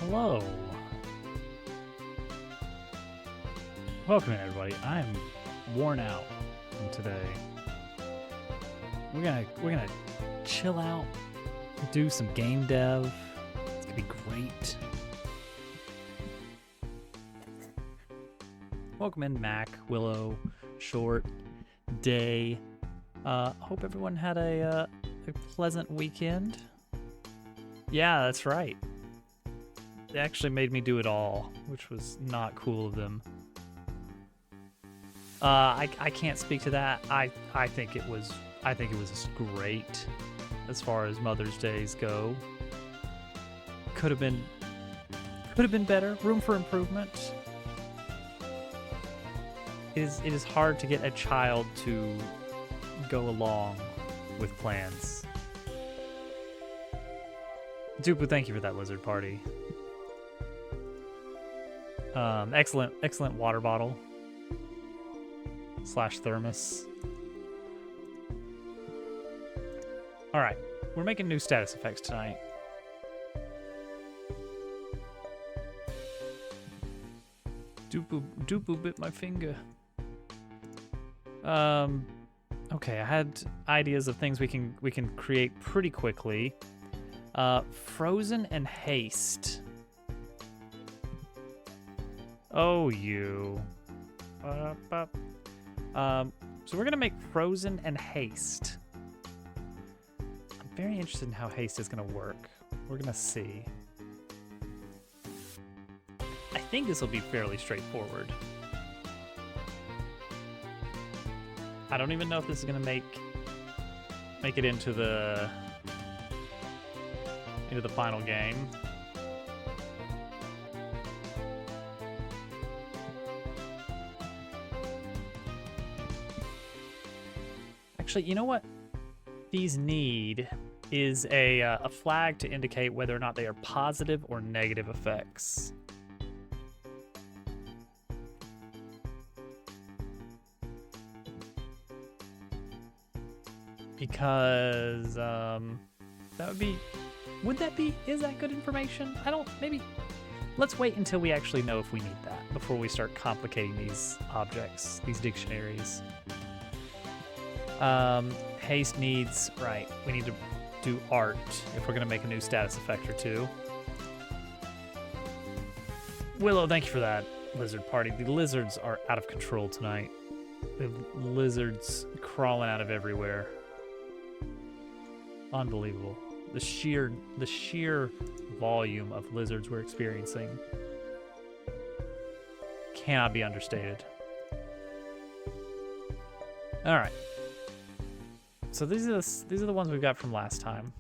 Hello. Welcome in, everybody. I'm worn out today. We're gonna chill out, do some game dev. It's gonna be great. Welcome in, Mac, Willow, Short, Day. Hope everyone had a pleasant weekend. Yeah, that's right. They actually made me do it all, which was not cool of them. I can't speak to that. I think it was great as far as Mother's Days go. Could have been better. Room for improvement. It is hard to get a child to go along with plans. Dupu, thank you for that lizard party. Excellent water bottle / thermos. All right, we're making new status effects tonight. Dupu bit my finger. Okay, I had ideas of things we can create pretty quickly. Frozen and haste. Oh, you. So we're gonna make frozen and haste. I'm very interested in how haste is gonna work. We're gonna see. I think this will be fairly straightforward. I don't even know if this is gonna make it into the final game. Actually, you know what these need is a flag to indicate whether or not they are positive or negative effects. Because is that good information? Maybe let's wait until we actually know if we need that before we start complicating these objects, these dictionaries. Haste needs, right, we need to do art if we're gonna make a new status effect or two. Willow, thank you for that lizard party. The lizards are out of control tonight. The lizards crawling out of everywhere. Unbelievable. The sheer volume of lizards we're experiencing cannot be understated. All right. So these are the ones we've got from last time.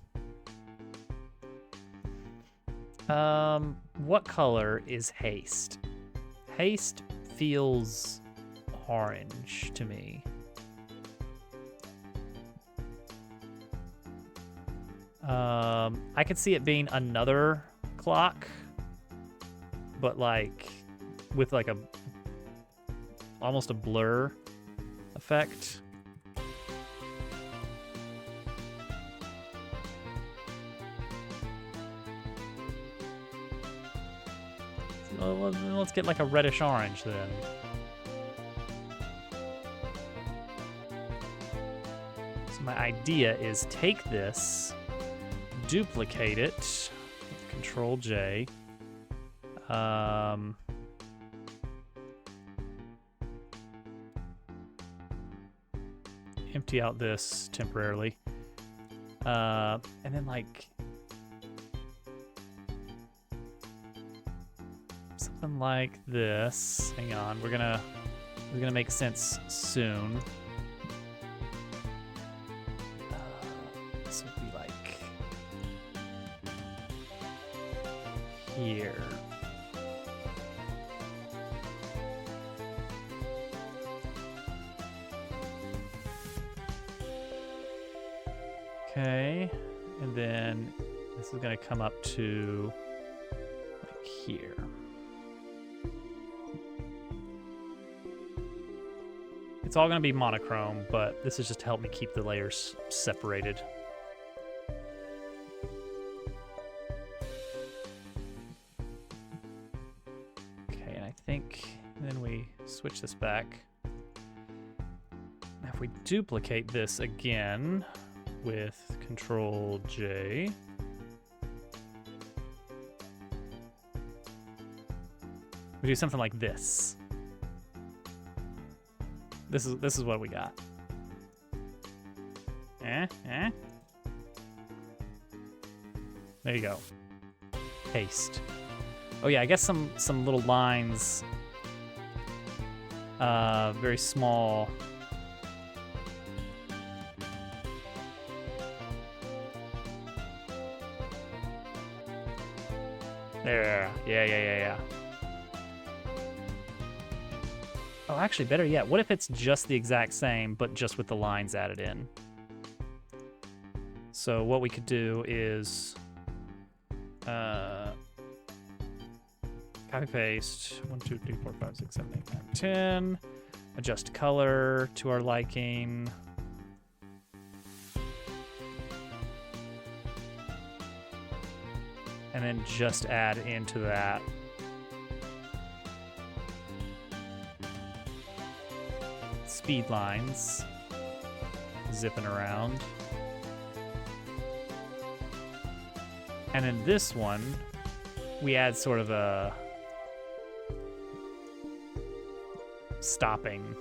What color is haste? Haste feels orange to me. I could see it being another clock, but like with like almost a blur effect. So let's get like a reddish orange then. So my idea is take this, duplicate it, Control J. Empty out this temporarily. And then like something like this. Hang on, we're gonna make sense soon. This would be like here. Okay, and then this is gonna come up to like here. It's all gonna be monochrome, but this is just to help me keep the layers separated. think. And then we switch this back. Now if we duplicate this again with Control J, we do something like this. This is what we got. There you go. Paste. Oh yeah, I guess some little lines. Very small. There. Yeah. Oh, actually, better yet, what if it's just the exact same, but just with the lines added in? So what we could do is copy paste 1, 2, 3, 4, 5, 6, 7, 8, 9, 10. Adjust color to our liking. And then just add into that speed lines zipping around. And then this one, we add sort of a stopping.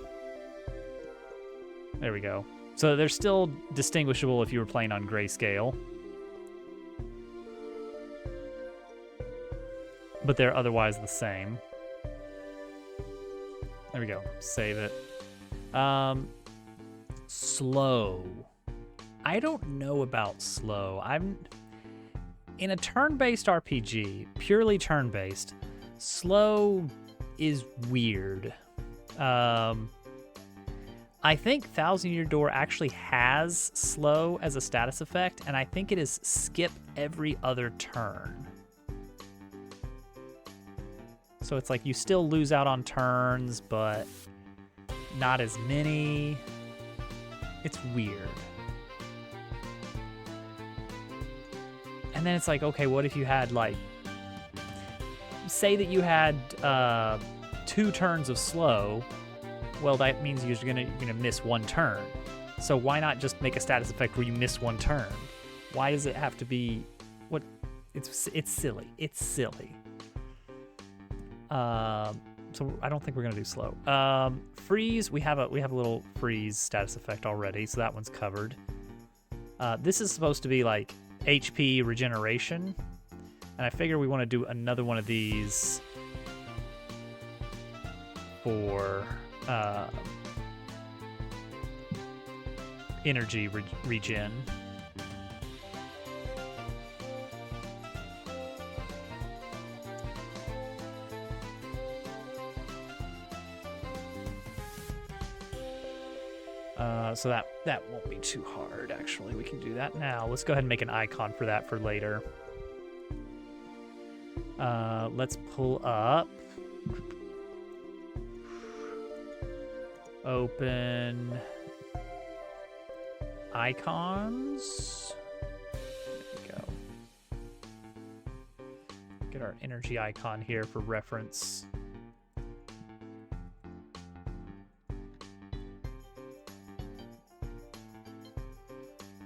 There we go. So they're still distinguishable if you were playing on grayscale, but they're otherwise the same. There we go. Save it. Slow. I don't know about slow. In a turn-based RPG, purely turn-based, slow is weird. I think Thousand Year Door actually has slow as a status effect, and I think it is skip every other turn. So it's like you still lose out on turns, but not as many. It's weird. And then it's like, okay, what if you had like, say that you had 2 turns of slow. Well, that means you're gonna miss 1 turn. So why not just make a status effect where you miss 1 turn? Why does it have to be what? It's silly. It's silly. So I don't think we're gonna do slow. Freeze. We have a little freeze status effect already, so that one's covered. This is supposed to be like HP regeneration, and I figure we want to do another one of these for energy regen. So that won't be too hard, actually. We can do that now. Let's go ahead and make an icon for that for later. Let's pull up. Open icons. There we go. Get our energy icon here for reference.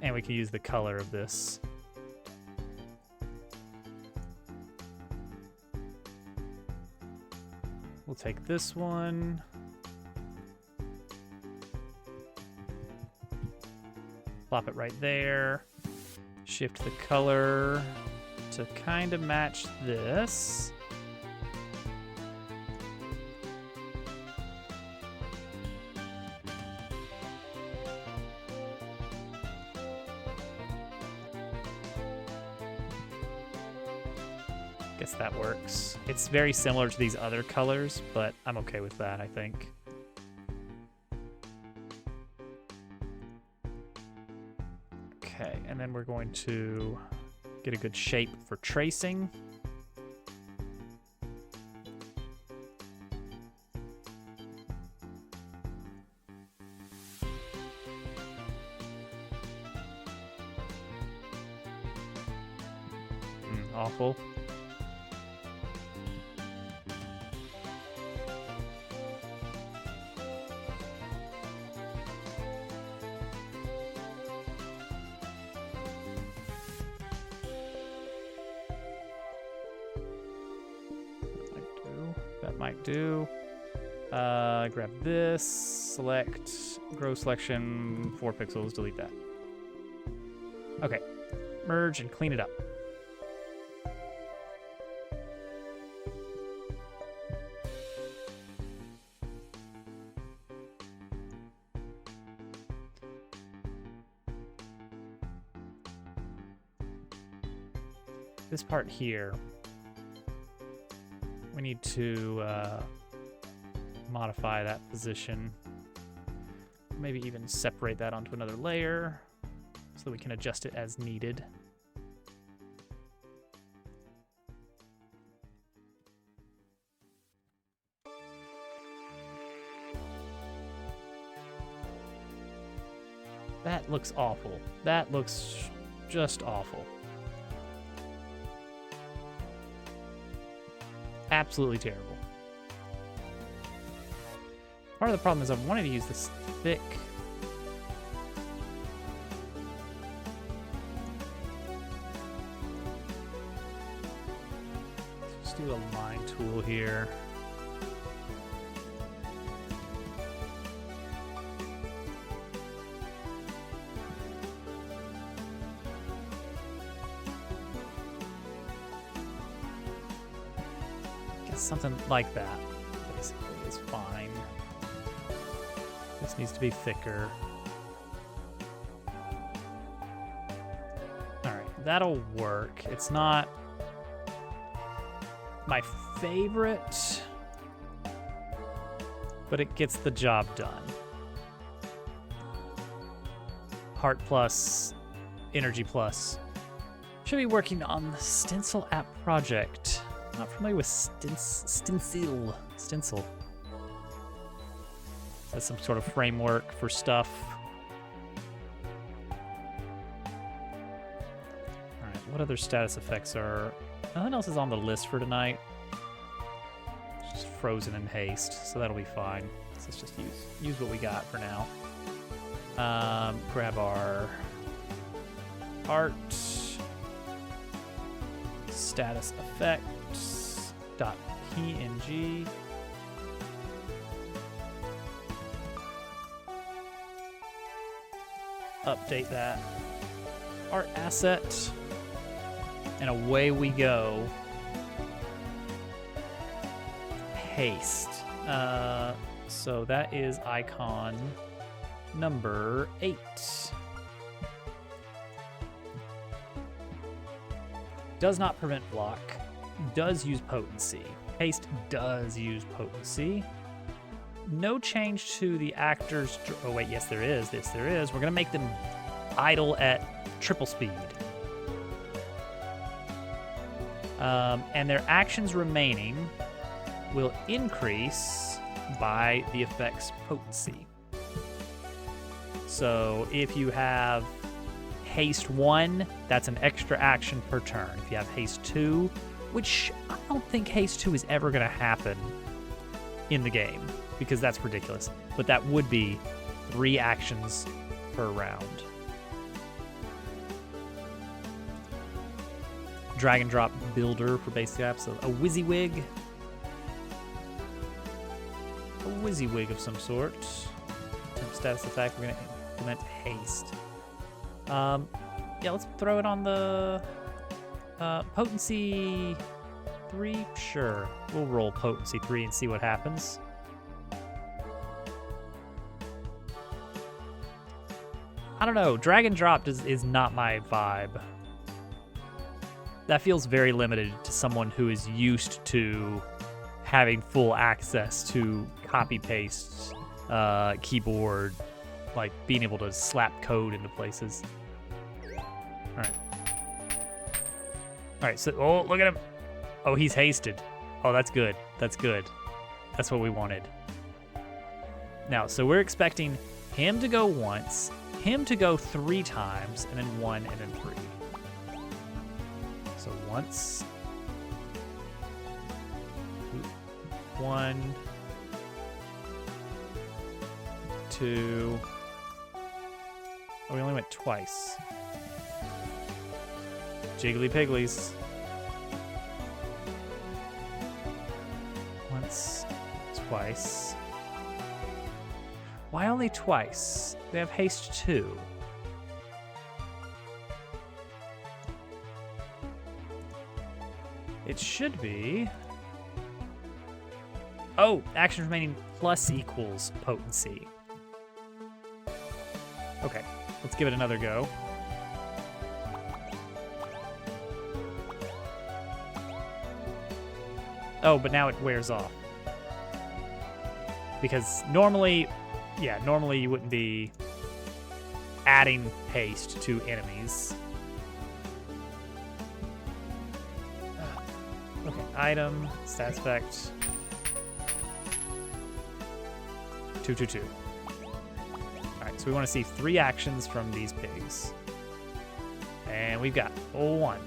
And we can use the color of this. We'll take this one. Plop it right there. Shift the color to kind of match this. Guess that works. It's very similar to these other colors, but I'm okay with that, I think. Okay, and then we're going to get a good shape for tracing. Awful. might do. Grab this, select, grow selection, 4 pixels, delete that. Okay, merge and clean it up. This part here, we need to modify that position. Maybe even separate that onto another layer so that we can adjust it as needed. That looks awful. That looks just awful. Absolutely terrible. Part of the problem is I wanted to use this thick. Let's do a line tool here. Something like that, basically, is fine. This needs to be thicker. Alright, that'll work. It's not my favorite, but it gets the job done. Heart Plus, Energy Plus. Should be working on the Stencil app project. Not familiar with Stencil. That's some sort of framework for stuff. Alright, what other status effects are... Nothing else is on the list for tonight. It's just frozen in haste, so that'll be fine. So let's just use what we got for now. Grab our art. Status effects. .png. Update that art asset, and away we go. Haste. So that is icon number 8. Does not prevent block. Does use potency. Haste does use potency. No change to the actors. Oh wait, yes there is. Yes there is. We're gonna make them idle at triple speed. And their actions remaining will increase by the effect's potency. So if you have haste 1, that's an extra action per turn. If you have haste 2, which I don't think haste 2 is ever gonna happen in the game, because that's ridiculous. But that would be 3 actions per round. Drag and drop builder for basic apps. So a WYSIWYG. A WYSIWYG of some sort. Temp status effect, we're gonna implement haste. Yeah, let's throw it on the potency 3, sure. We'll roll potency 3 and see what happens. I don't know, drag and drop is not my vibe. That feels very limited to someone who is used to having full access to copy-paste, keyboard, like being able to slap code into places. Alright, so, oh, look at him. Oh, he's hasted. Oh, that's good. That's good. That's what we wanted. Now, so we're expecting him to go once, him to go 3 times, and then 1, and then 3. So once. 1. 2. Oh, we only went twice. Jiggly Pigglies. 1, once, twice. Why only twice? They have haste 2. It should be... Oh, action remaining plus equals potency. Okay, let's give it another go. Oh, but now it wears off. Because normally you wouldn't be adding haste to enemies. Okay, item, stats effect. 222. Alright, so we want to see 3 actions from these pigs. And we've got 1.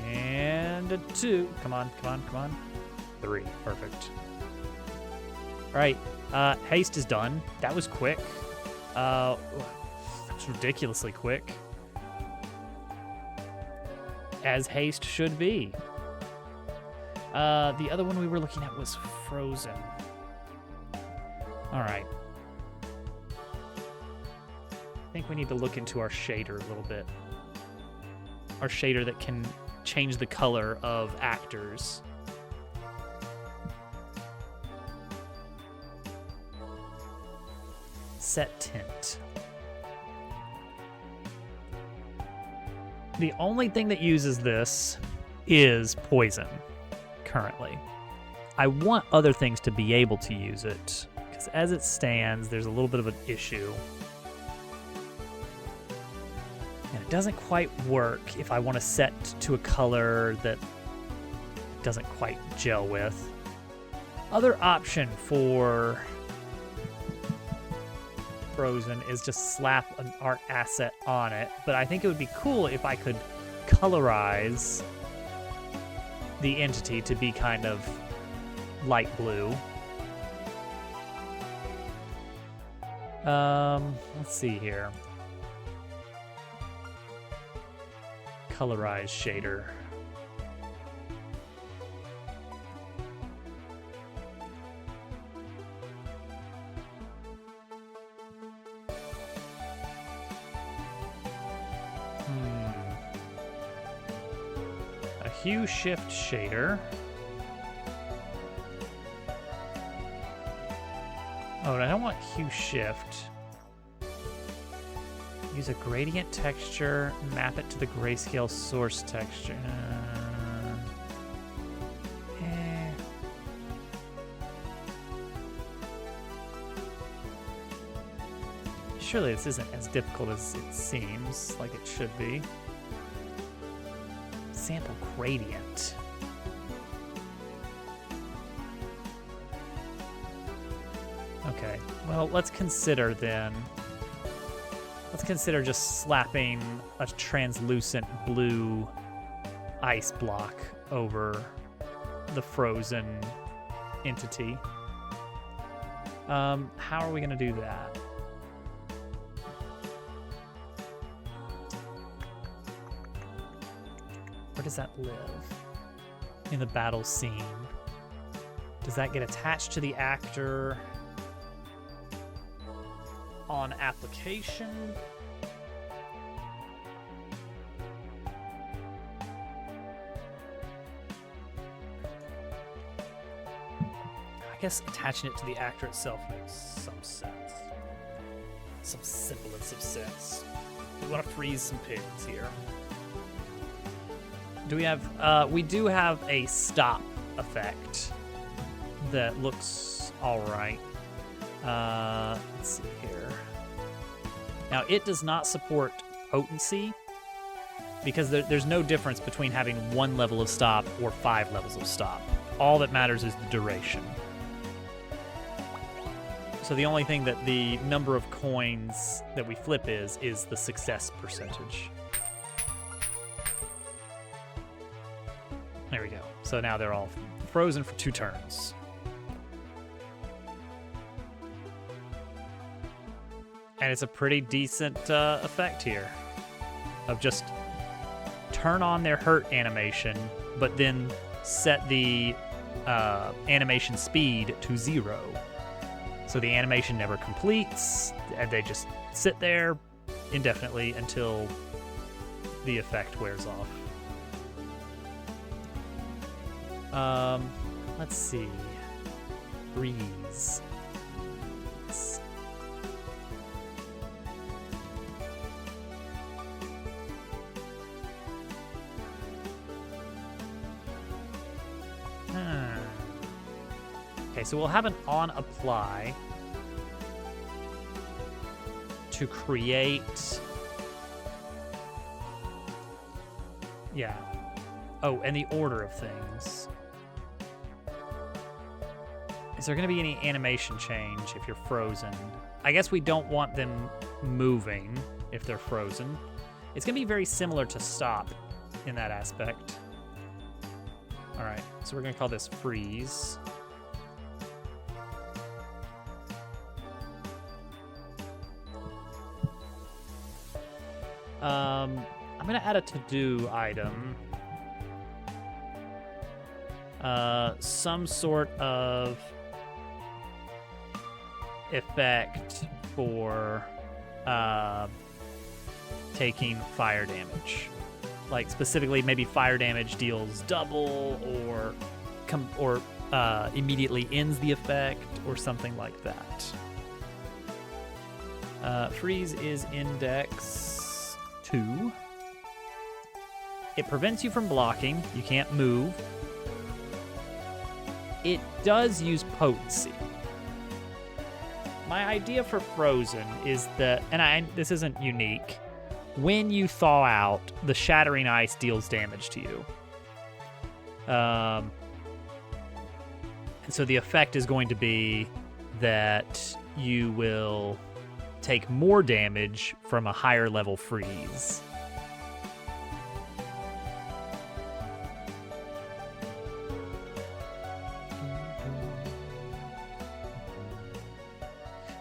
And a 2. Come on. 3. Perfect. Alright, haste is done. That was quick. That was ridiculously quick. As haste should be. The other one we were looking at was frozen. Alright. I think we need to look into our shader a little bit. Our shader that can change the color of actors. Set tint. The only thing that uses this is poison, currently. I want other things to be able to use it, because as it stands, there's a little bit of an issue. And it doesn't quite work if I want to set to a color that doesn't quite gel with. Other option for frozen is just slap an art asset on it, but I think it would be cool if I could colorize the entity to be kind of light blue. Let's see here. Colorize shader. A hue shift shader. Oh, I don't want hue shift. Use a gradient texture, map it to the grayscale source texture. Surely this isn't as difficult as it seems like it should be. Sample gradient. Okay, well, let's consider then. Let's consider just slapping a translucent blue ice block over the frozen entity. How are we going to do that? Where does that live? In the battle scene. Does that get attached to the actor on application? I guess attaching it to the actor itself makes some sense. Some semblance of sense. We want to freeze some pigs here. Do we have, we do have a stop effect that looks all right. Let's see here. Now, it does not support potency because there's no difference between having 1 level of stop or 5 levels of stop. All that matters is the duration. So the only thing that the number of coins that we flip is the success percentage. There we go. So now they're all frozen for 2 turns. And it's a pretty decent effect here of just turn on their hurt animation, but then set the animation speed to 0. So the animation never completes, and they just sit there indefinitely until the effect wears off. Let's see. Freeze. Okay, so we'll have an on apply to create. Yeah. Oh, and the order of things. Is there going to be any animation change if you're frozen? I guess we don't want them moving if they're frozen. It's going to be very similar to stop in that aspect. All right, so we're going to call this freeze. I'm going to add a to-do item. Some sort of effect for taking fire damage. Like specifically, maybe fire damage deals double or immediately ends the effect or something like that. Freeze is index 2. It prevents you from blocking. You can't move. It does use potency. My idea for Frozen is that, and this isn't unique, when you thaw out, the shattering ice deals damage to you. And so the effect is going to be that you will take more damage from a higher level freeze.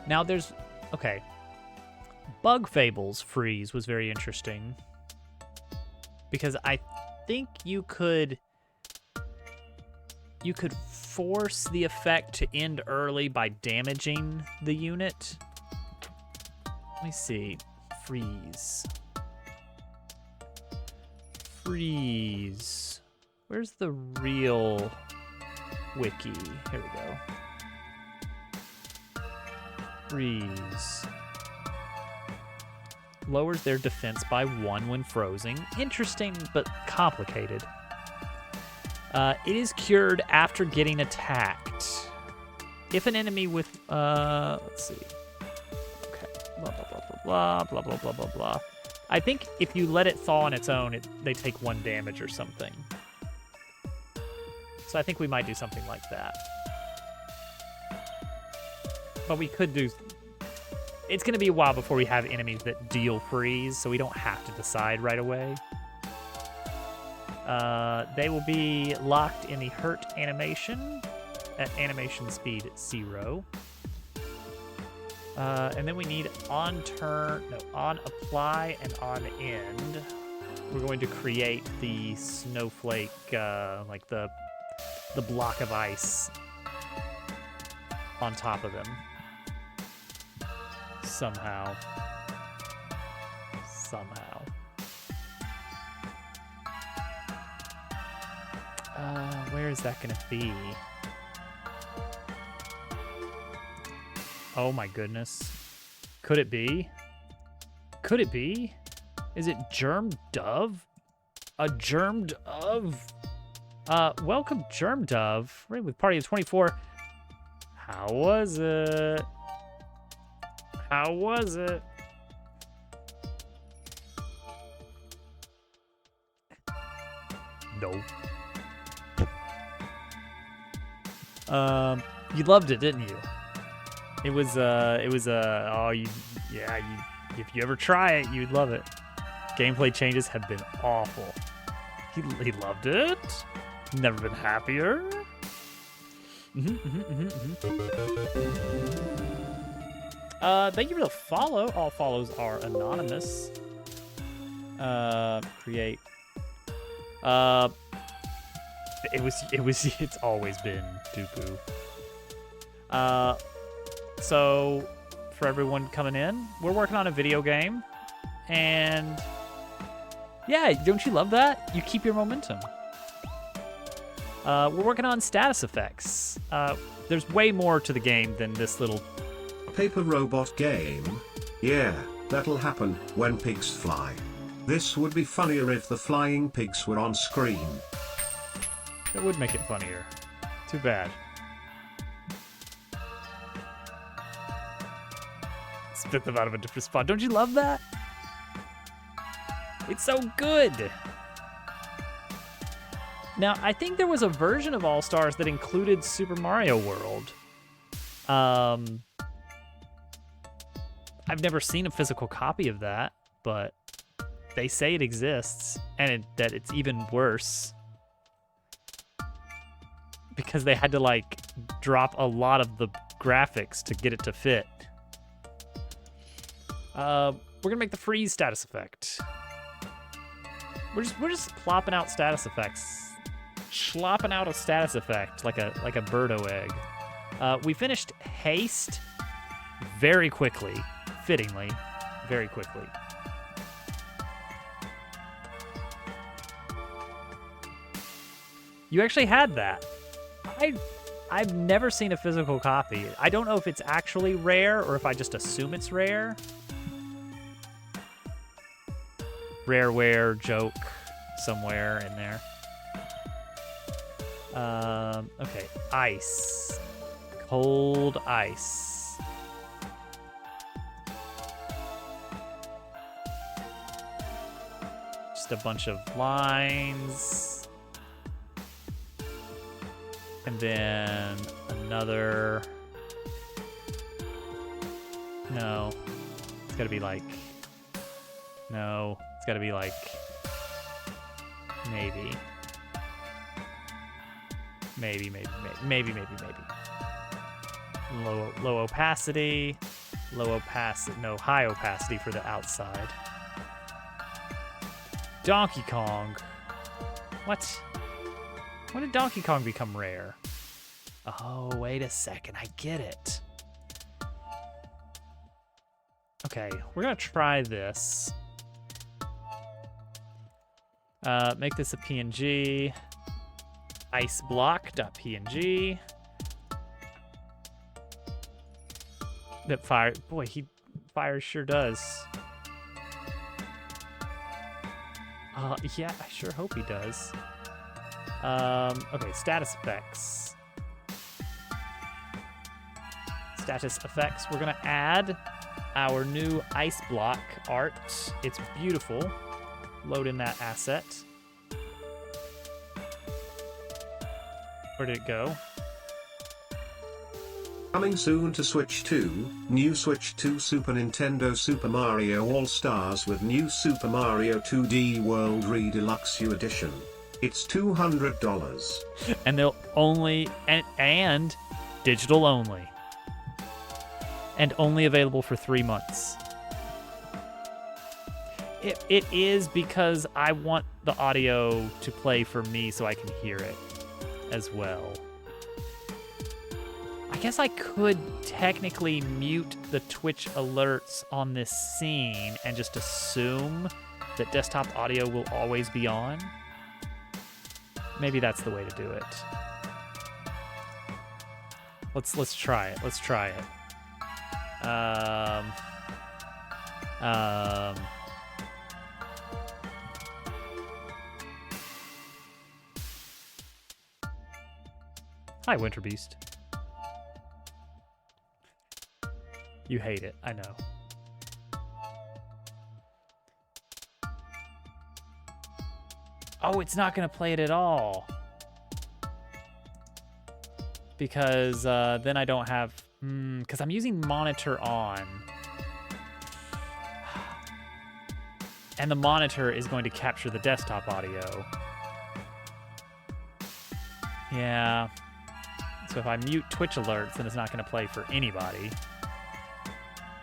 Now there's, okay, Bug Fables freeze was very interesting because I think you could force the effect to end early by damaging the unit. Let me see, freeze. Where's the real wiki? Here we go. Freeze. Lowers their defense by 1 when frozen. Interesting, but complicated. It is cured after getting attacked. If an enemy with, let's see. Okay, blah, blah, blah, blah, blah, blah, blah, blah, blah. I think if you let it thaw on its own, they take 1 damage or something. So I think we might do something like that. But we could do... It's going to be a while before we have enemies that deal freeze, so we don't have to decide right away. They will be locked in the hurt animation at animation speed 0. And then we need on apply and on end. We're going to create the snowflake, like the block of ice on top of them. Somehow. Where is that gonna be? Oh my goodness. Could it be? Is it Germ Dove? A Germ Dove? Welcome Germ Dove. Right, with Party of 24. How was it? No. You loved it, didn't you? If you ever try it, you'd love it. Gameplay changes have been awful. He loved it. Never been happier. Thank you for the follow. All follows are anonymous. Create. It's always been Dooku. So for everyone coming in, we're working on a video game, and yeah, don't you love that? You keep your momentum. We're working on status effects. There's way more to the game than this little Paper robot game? Yeah, that'll happen when pigs fly. This would be funnier if the flying pigs were on screen. That would make it funnier. Too bad. Spit them out of a different spot. Don't you love that? It's so good. Now, I think there was a version of All-Stars that included Super Mario World. I've never seen a physical copy of that, but they say it exists, and that it's even worse. Because they had to, like, drop a lot of the graphics to get it to fit. We're gonna make the freeze status effect. We're just plopping out status effects. Slopping out a status effect like a Birdo egg. We finished Haste very quickly. Fittingly, very quickly. You actually had that. I've never seen a physical copy. I don't know if it's actually rare or if I just assume it's rare. Rareware joke somewhere in there. Okay, ice. Cold ice. Just a bunch of lines. And then another... No. It's gotta be like... No. It's gotta be like... Maybe. Maybe. Low opacity. No, high opacity for the outside. Donkey Kong. What? When did Donkey Kong become rare? Oh, wait a second. I get it. Okay, we're gonna try this. Make this a PNG. Iceblock.png. That fire. Boy, fire sure does. Yeah, I sure hope he does. Okay, status effects. Status effects. We're gonna add our new ice block art. It's beautiful. Load in that asset. Where did it go? Coming soon to Switch 2, new Switch 2 Super Nintendo Super Mario All-Stars with new Super Mario 2D World Redeluxe U Edition. It's $200. And they'll only, and digital only. And only available for 3 months. It is because I want the audio to play for me so I can hear it as well. I guess I could technically mute the Twitch alerts on this scene and just assume that desktop audio will always be on. Maybe that's the way to do it. Let's try it. Let's try it. Hi, Winter Beast. You hate it, I know. Oh, it's not gonna play it at all. Because then I don't have, because I'm using monitor on. And the monitor is going to capture the desktop audio. Yeah. So if I mute Twitch alerts, then it's not gonna play for anybody.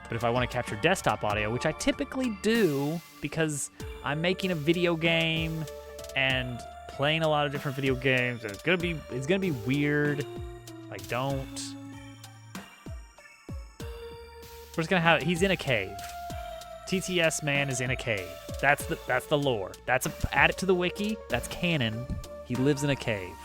But if I want to capture desktop audio, which I typically do because I'm making a video game and playing a lot of different video games. And it's gonna be weird. Like, don't. We're just gonna have. He's in a cave. TTS man is in a cave. That's the lore. Add it to the wiki. That's canon. He lives in a cave.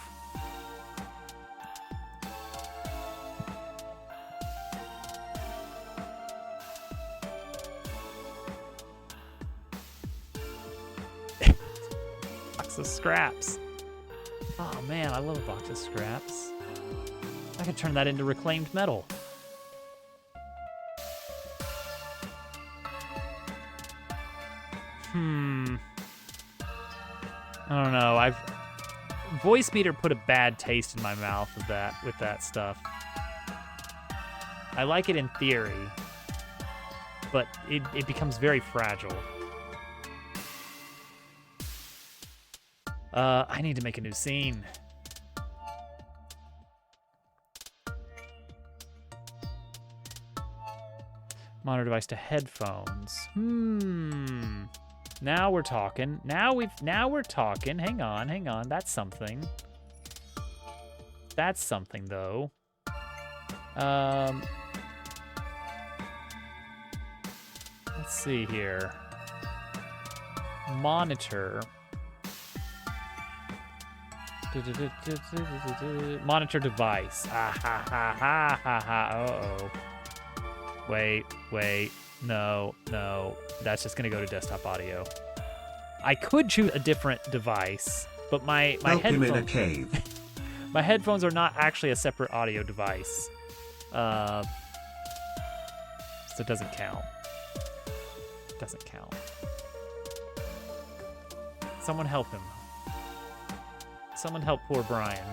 Box of scraps. Oh man, I love a box of scraps. I could turn that into reclaimed metal. I don't know. Voice Meter put a bad taste in my mouth with that stuff. I like it in theory, but it becomes very fragile. I need to make a new scene. Monitor device to headphones. Now we're talking. Now we're talking. Hang on. That's something. That's something though. Let's see here. Monitor. Monitor device. Uh-oh. Wait. No. That's just gonna go to desktop audio. I could choose a different device, but my Help him headphones. in a cave. My headphones are not actually a separate audio device, so it doesn't count. Someone help him. Someone help poor Brian.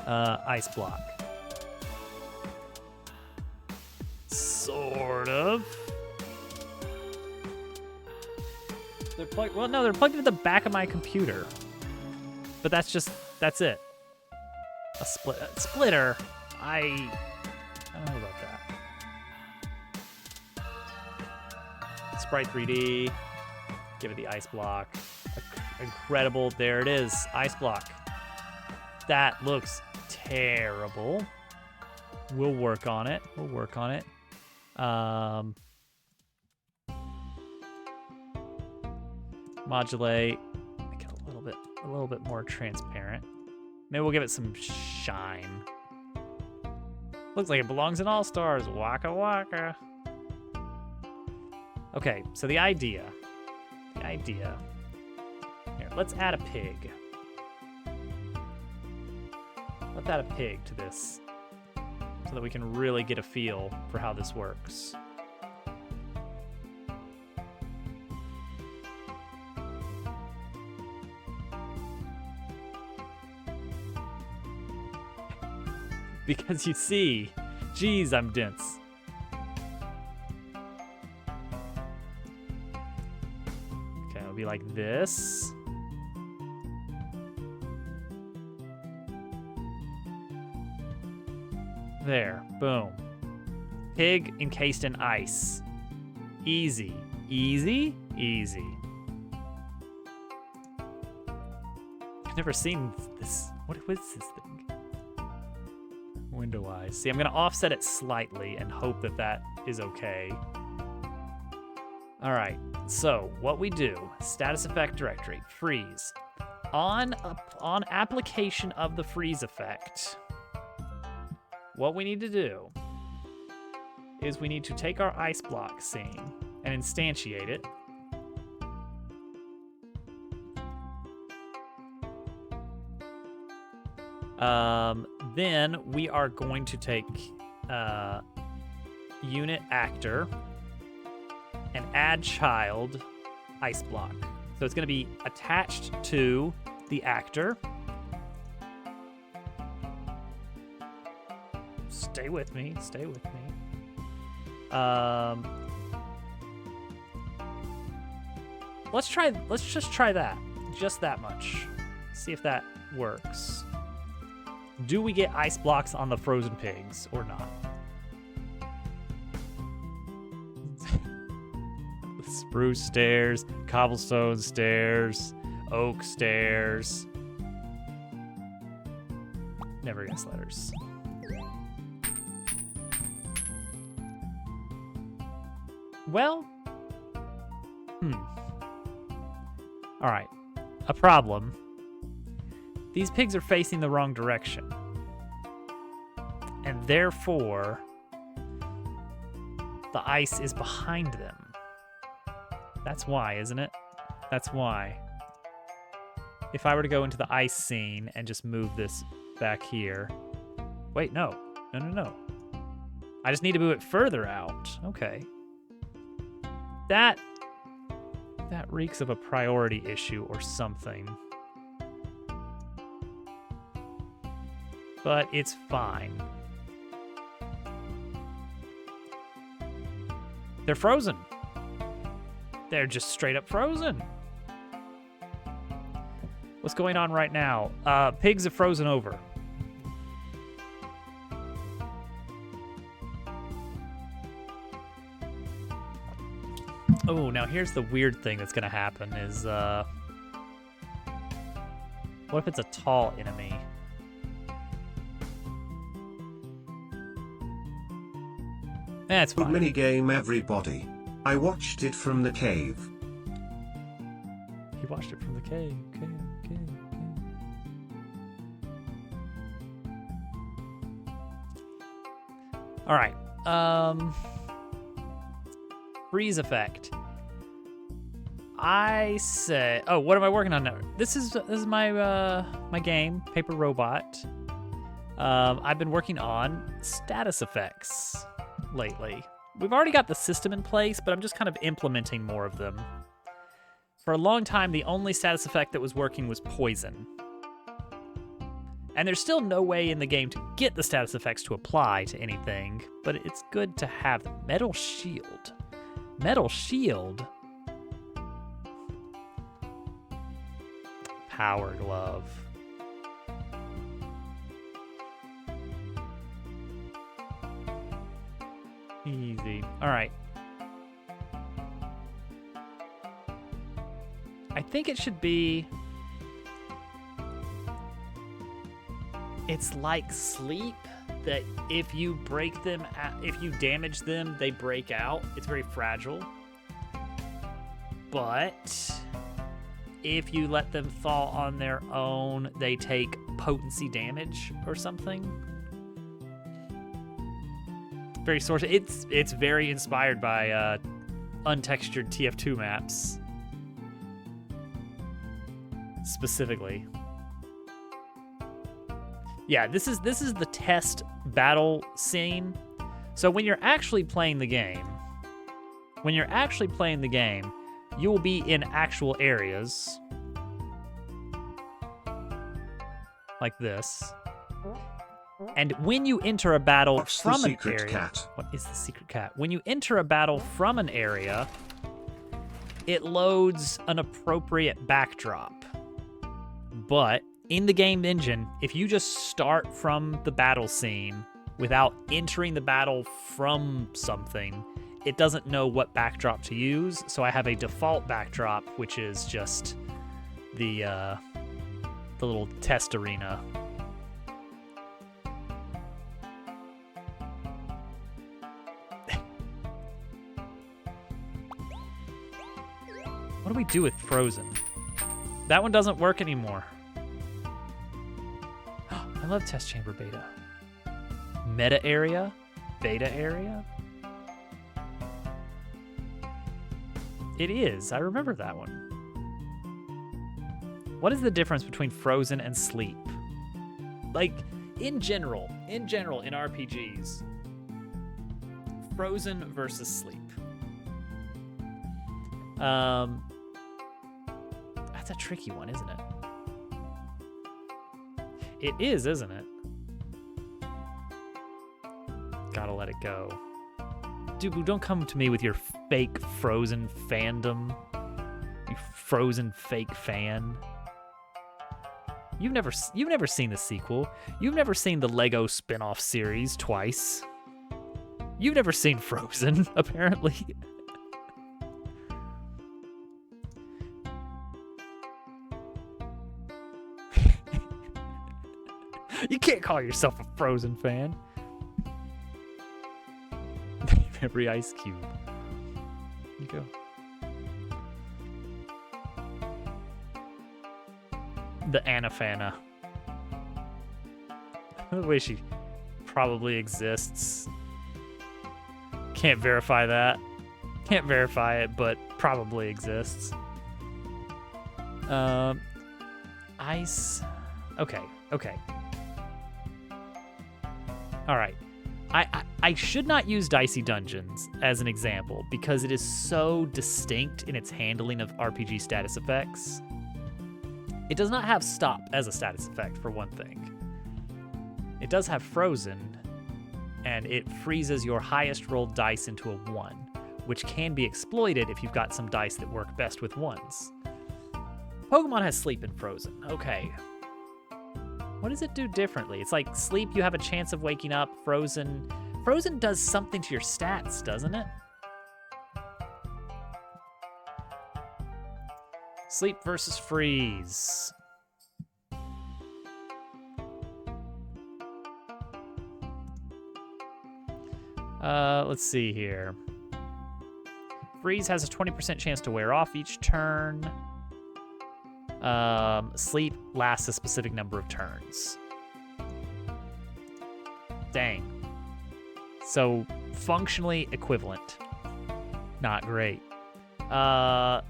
Ice block. Sort of. They're plugged. Well, no, they're plugged into the back of my computer. But that's it. A splitter. I don't know about that. Sprite 3D. Give it the ice block. Incredible. There it is. Ice block. That looks terrible. We'll work on it. Modulate. Make it a little bit more transparent. Maybe we'll give it some shine. Looks like it belongs in All Stars. Waka waka. Okay, so the idea. Here, let's add a pig. Let's add a pig to this so that we can really get a feel for how this works. Because you see, geez, I'm dense. Okay, it'll be like this. There, boom. Pig encased in ice. Easy. I've never seen this. What is this thing? Window eyes. See, I'm gonna offset it slightly and hope that is okay. All right, so what we do, status effect directory, freeze. On application of the freeze effect, what we need to do is we need to take our ice block scene and instantiate it. Then we are going to take unit actor and add child ice block. So it's going to be attached to the actor. Stay with me. Let's just try that. Just that much. See if that works. Do we get ice blocks on the frozen pigs or not? Spruce stairs, cobblestone stairs, oak stairs. Never guess letters. Well, all right, a problem. These pigs are facing the wrong direction. And therefore, the ice is behind them. That's why, isn't it? That's why. If I were to go into the ice scene and just move this back here. Wait, no. No. I just need to move it further out. Okay. That reeks of a priority issue or something. But it's fine. They're frozen. They're just straight up frozen. What's going on right now? Pigs have frozen over. Oh, now here's the weird thing that's gonna happen is, what if it's a tall enemy? That's fine. Mini game, everybody. I watched it from the cave. He watched it from the cave. All right. Freeze effect. I say. Oh, what am I working on now? This is my my game, Paper Robot. I've been working on status effects lately. We've already got the system in place, but I'm just kind of implementing more of them. For a long time, the only status effect that was working was poison. And there's still no way in the game to get the status effects to apply to anything, but it's good to have them. Metal shield. Metal shield? Power glove. Easy. All right. I think it should be... It's like sleep, that if you break them, if you damage them, they break out. It's very fragile. But if you let them fall on their own, they take potency damage or something. Very source. It's very inspired by untextured TF2 maps, specifically. Yeah, this is the test battle scene. So when you're actually playing the game, you will be in actual areas like this. And when you enter a battle from an area, what is the secret cat? When you enter a battle from an area, it loads an appropriate backdrop. But in the game engine, if you just start from the battle scene without entering the battle from something, it doesn't know what backdrop to use. So I have a default backdrop, which is just the little test arena. What do we do with Frozen? That one doesn't work anymore. I love Test Chamber Beta. Meta area? Beta area? It is. I remember that one. What is the difference between Frozen and Sleep? Like, in general, in RPGs, Frozen versus Sleep. That's a tricky one, isn't it? It is, isn't it? Gotta let it go. Dubu, don't come to me with your fake Frozen fandom. You Frozen fake fan. You've never seen the sequel. You've never seen the Lego spin-off series twice. You've never seen Frozen, apparently. You can't call yourself a Frozen fan. Every ice cube. You go. The Anafana. The way she probably exists. Can't verify that. Can't verify it, but probably exists. Ice. Okay. All right. I should not use Dicey Dungeons as an example because it is so distinct in its handling of RPG status effects. It does not have Stop as a status effect, for one thing. It does have Frozen, and it freezes your highest rolled dice into a 1, which can be exploited if you've got some dice that work best with 1s. Pokemon has Sleep and Frozen. Okay. What does it do differently? It's like Sleep, you have a chance of waking up. Frozen does something to your stats, doesn't it? Sleep versus Freeze. Let's see here. Freeze has a 20% chance to wear off each turn. Sleep lasts a specific number of turns. Dang. So, functionally equivalent. Not great. Final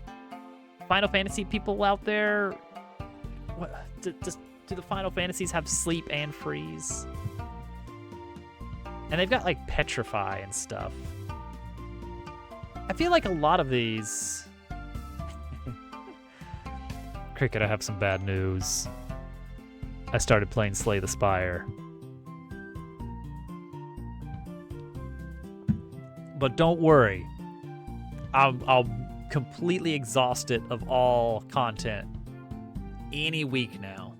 Fantasy people out there, what, do the Final Fantasies have Sleep and Freeze? And they've got, like, Petrify and stuff. I feel like a lot of these... Cricket, I have some bad news. I started playing Slay the Spire. But don't worry. I'll completely exhaust it of all content any week now.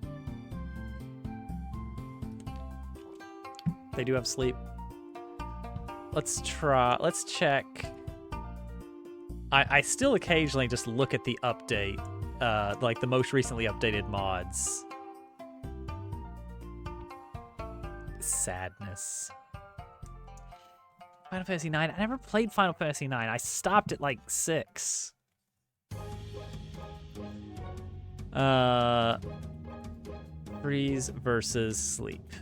They do have Sleep. Let's check. I still occasionally just look at the update. Like the most recently updated mods. Sadness. Final Fantasy 9. I never played Final Fantasy 9. I stopped at like 6. Freeze versus Sleep.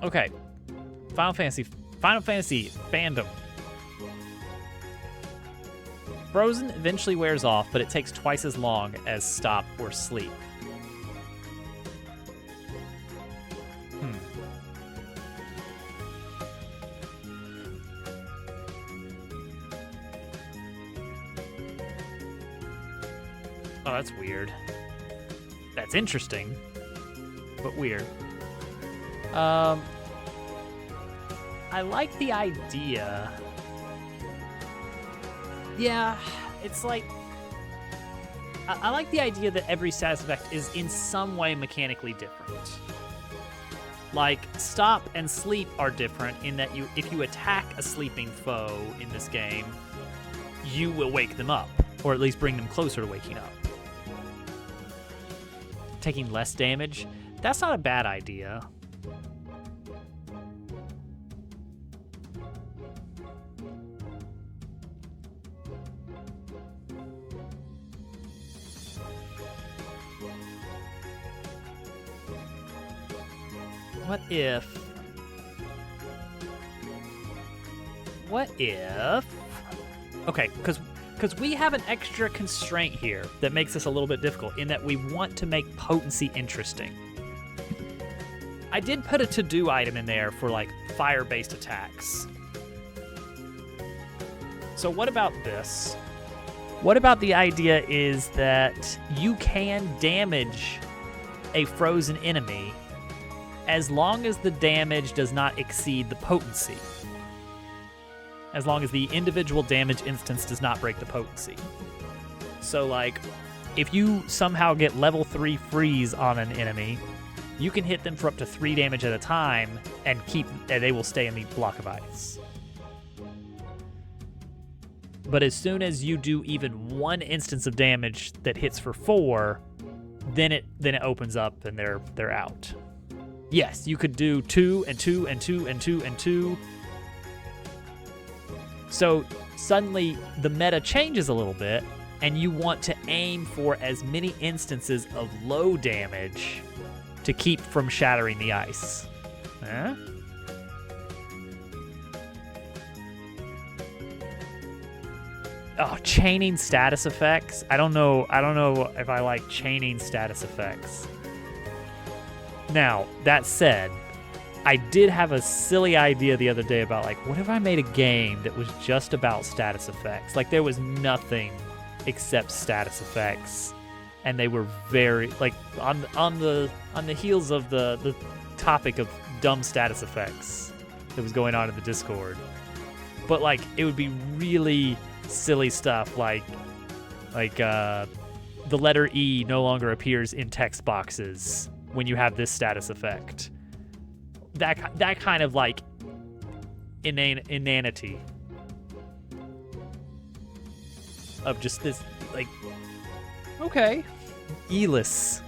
Okay. Final Fantasy fandom. Frozen eventually wears off, but it takes twice as long as Stop or Sleep. Oh, that's weird. That's interesting, but weird. I like the idea. Yeah, it's like... I like the idea that every status effect is in some way mechanically different. Like, Stop and Sleep are different in that if you attack a sleeping foe in this game, you will wake them up, or at least bring them closer to waking up. Taking less damage, that's not a bad idea. What if... Okay, because we have an extra constraint here that makes this a little bit difficult in that we want to make potency interesting. I did put a to-do item in there for, like, fire-based attacks. So what about this? What about the idea is that you can damage a frozen enemy as long as the damage does not exceed the potency. As long as the individual damage instance does not break the potency. So, like, if you somehow get level 3 freeze on an enemy, you can hit them for up to 3 damage at a time and they will stay in the block of ice. But as soon as you do even one instance of damage that hits for 4, then it opens up and they're out. Yes, you could do 2 and 2 and 2 and 2 and 2. So suddenly the meta changes a little bit, and you want to aim for as many instances of low damage to keep from shattering the ice. Huh? Oh, chaining status effects. I don't know if I like chaining status effects. Now, that said, I did have a silly idea the other day about, like, what if I made a game that was just about status effects? Like, there was nothing except status effects, and they were very, like, on the heels of the topic of dumb status effects that was going on in the Discord. But, like, it would be really silly stuff like the letter E no longer appears in text boxes when you have this status effect. That kind of, like, inanity of just this, like, okay, E-less.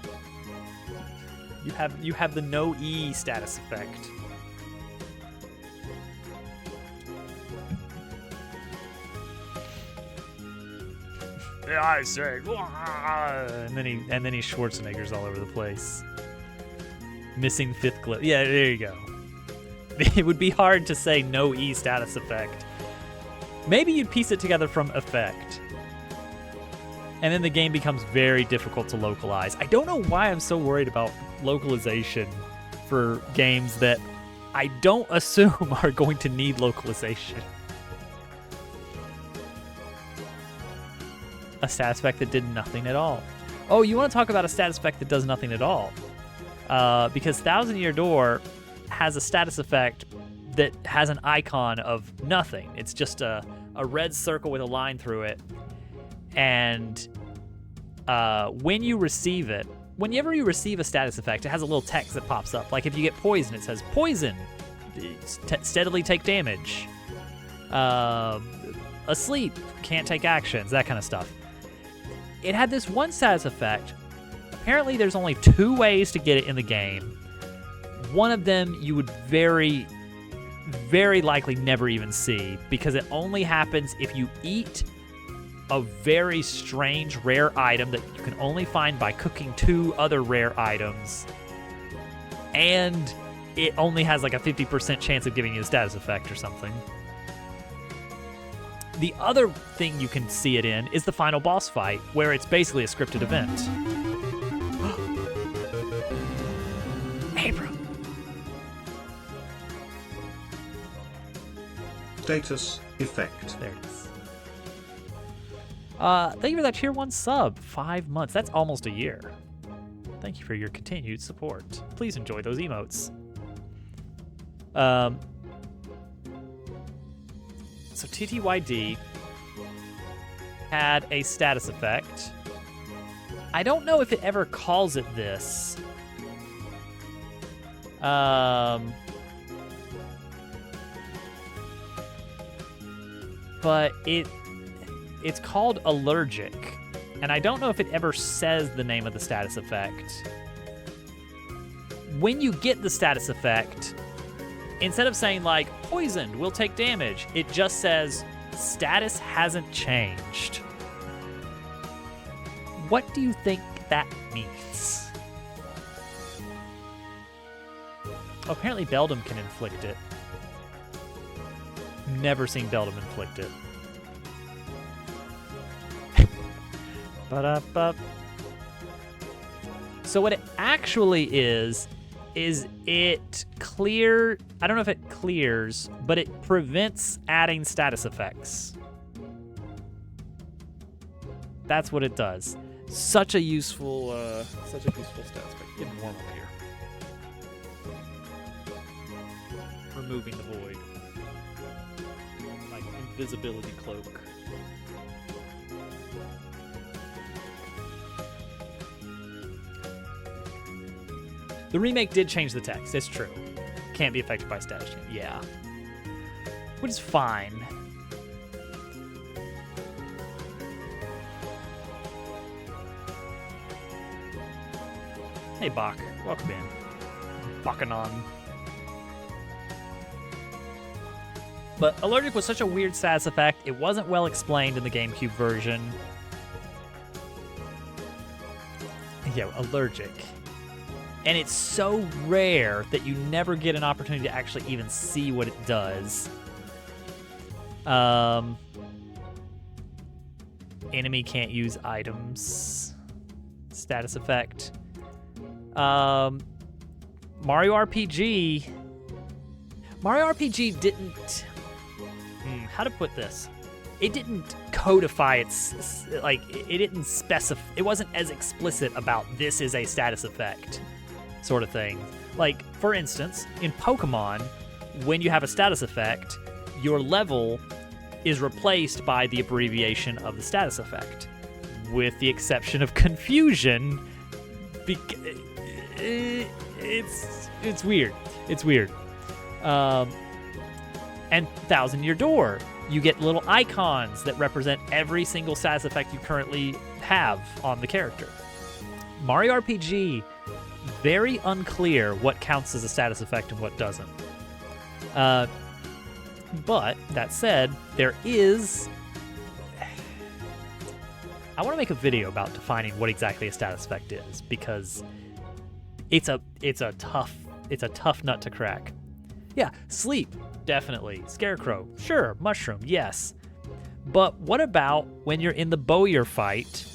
You have the no E status effect. I say, and then he Schwarzenegger's all over the place. Missing fifth clip. Yeah, there you go. It would be hard to say no E status effect. Maybe you'd piece it together from effect. And then the game becomes very difficult to localize. I don't know why I'm so worried about localization for games that I don't assume are going to need localization. A status effect that did nothing at all. Oh, you want to talk about a status effect that does nothing at all? Because Thousand Year Door has a status effect that has an icon of nothing. It's just a red circle with a line through it. And when you receive it, whenever you receive a status effect, it has a little text that pops up. Like if you get poison, it says, poison, steadily take damage. Asleep, can't take actions, that kind of stuff. It had this one status effect. Apparently there's only 2 ways to get it in the game. One of them you would very, very likely never even see, because it only happens if you eat a very strange rare item that you can only find by cooking 2 other rare items. And it only has like a 50% chance of giving you a status effect or something. The other thing you can see it in is the final boss fight, where it's basically a scripted event. Abram. Status effect. There it is. Thank you for that tier 1 sub. 5 months. That's almost a year. Thank you for your continued support. Please enjoy those emotes. So TTYD had a status effect. I don't know if it ever calls it this. But it's called allergic, and I don't know if it ever says the name of the status effect. When you get the status effect, instead of saying like poisoned will take damage, it just says status hasn't changed. What do you think that means? Apparently Beldum can inflict it. Never seen Beldum inflict it. Ba-da-ba. So what it actually is it clear... I don't know if it clears, but it prevents adding status effects. That's what it does. Such a useful status effect. Getting warm up here. Removing the void. Like invisibility cloak. The remake did change the text, it's true. Can't be affected by status change. Yeah. Which is fine. Hey, Bach. Welcome in. Bakunon. But allergic was such a weird status effect. It wasn't well explained in the GameCube version. Yeah, allergic. And it's so rare that you never get an opportunity to actually even see what it does. Enemy can't use items. Status effect. Mario RPG. Mario RPG didn't... how to put this? It didn't codify its... Like, it didn't specify... It wasn't as explicit about this is a status effect sort of thing. Like, for instance, in Pokemon, when you have a status effect, your level is replaced by the abbreviation of the status effect, with the exception of Confusion. It's weird. It's weird. And Thousand Year Door, you get little icons that represent every single status effect you currently have on the character. Mario RPG, very unclear what counts as a status effect and what doesn't. But that said, there is... I want to make a video about defining what exactly a status effect is, because it's a tough nut to crack. Yeah, sleep, definitely. Scarecrow, sure. Mushroom, yes. But what about when you're in the Bowyer fight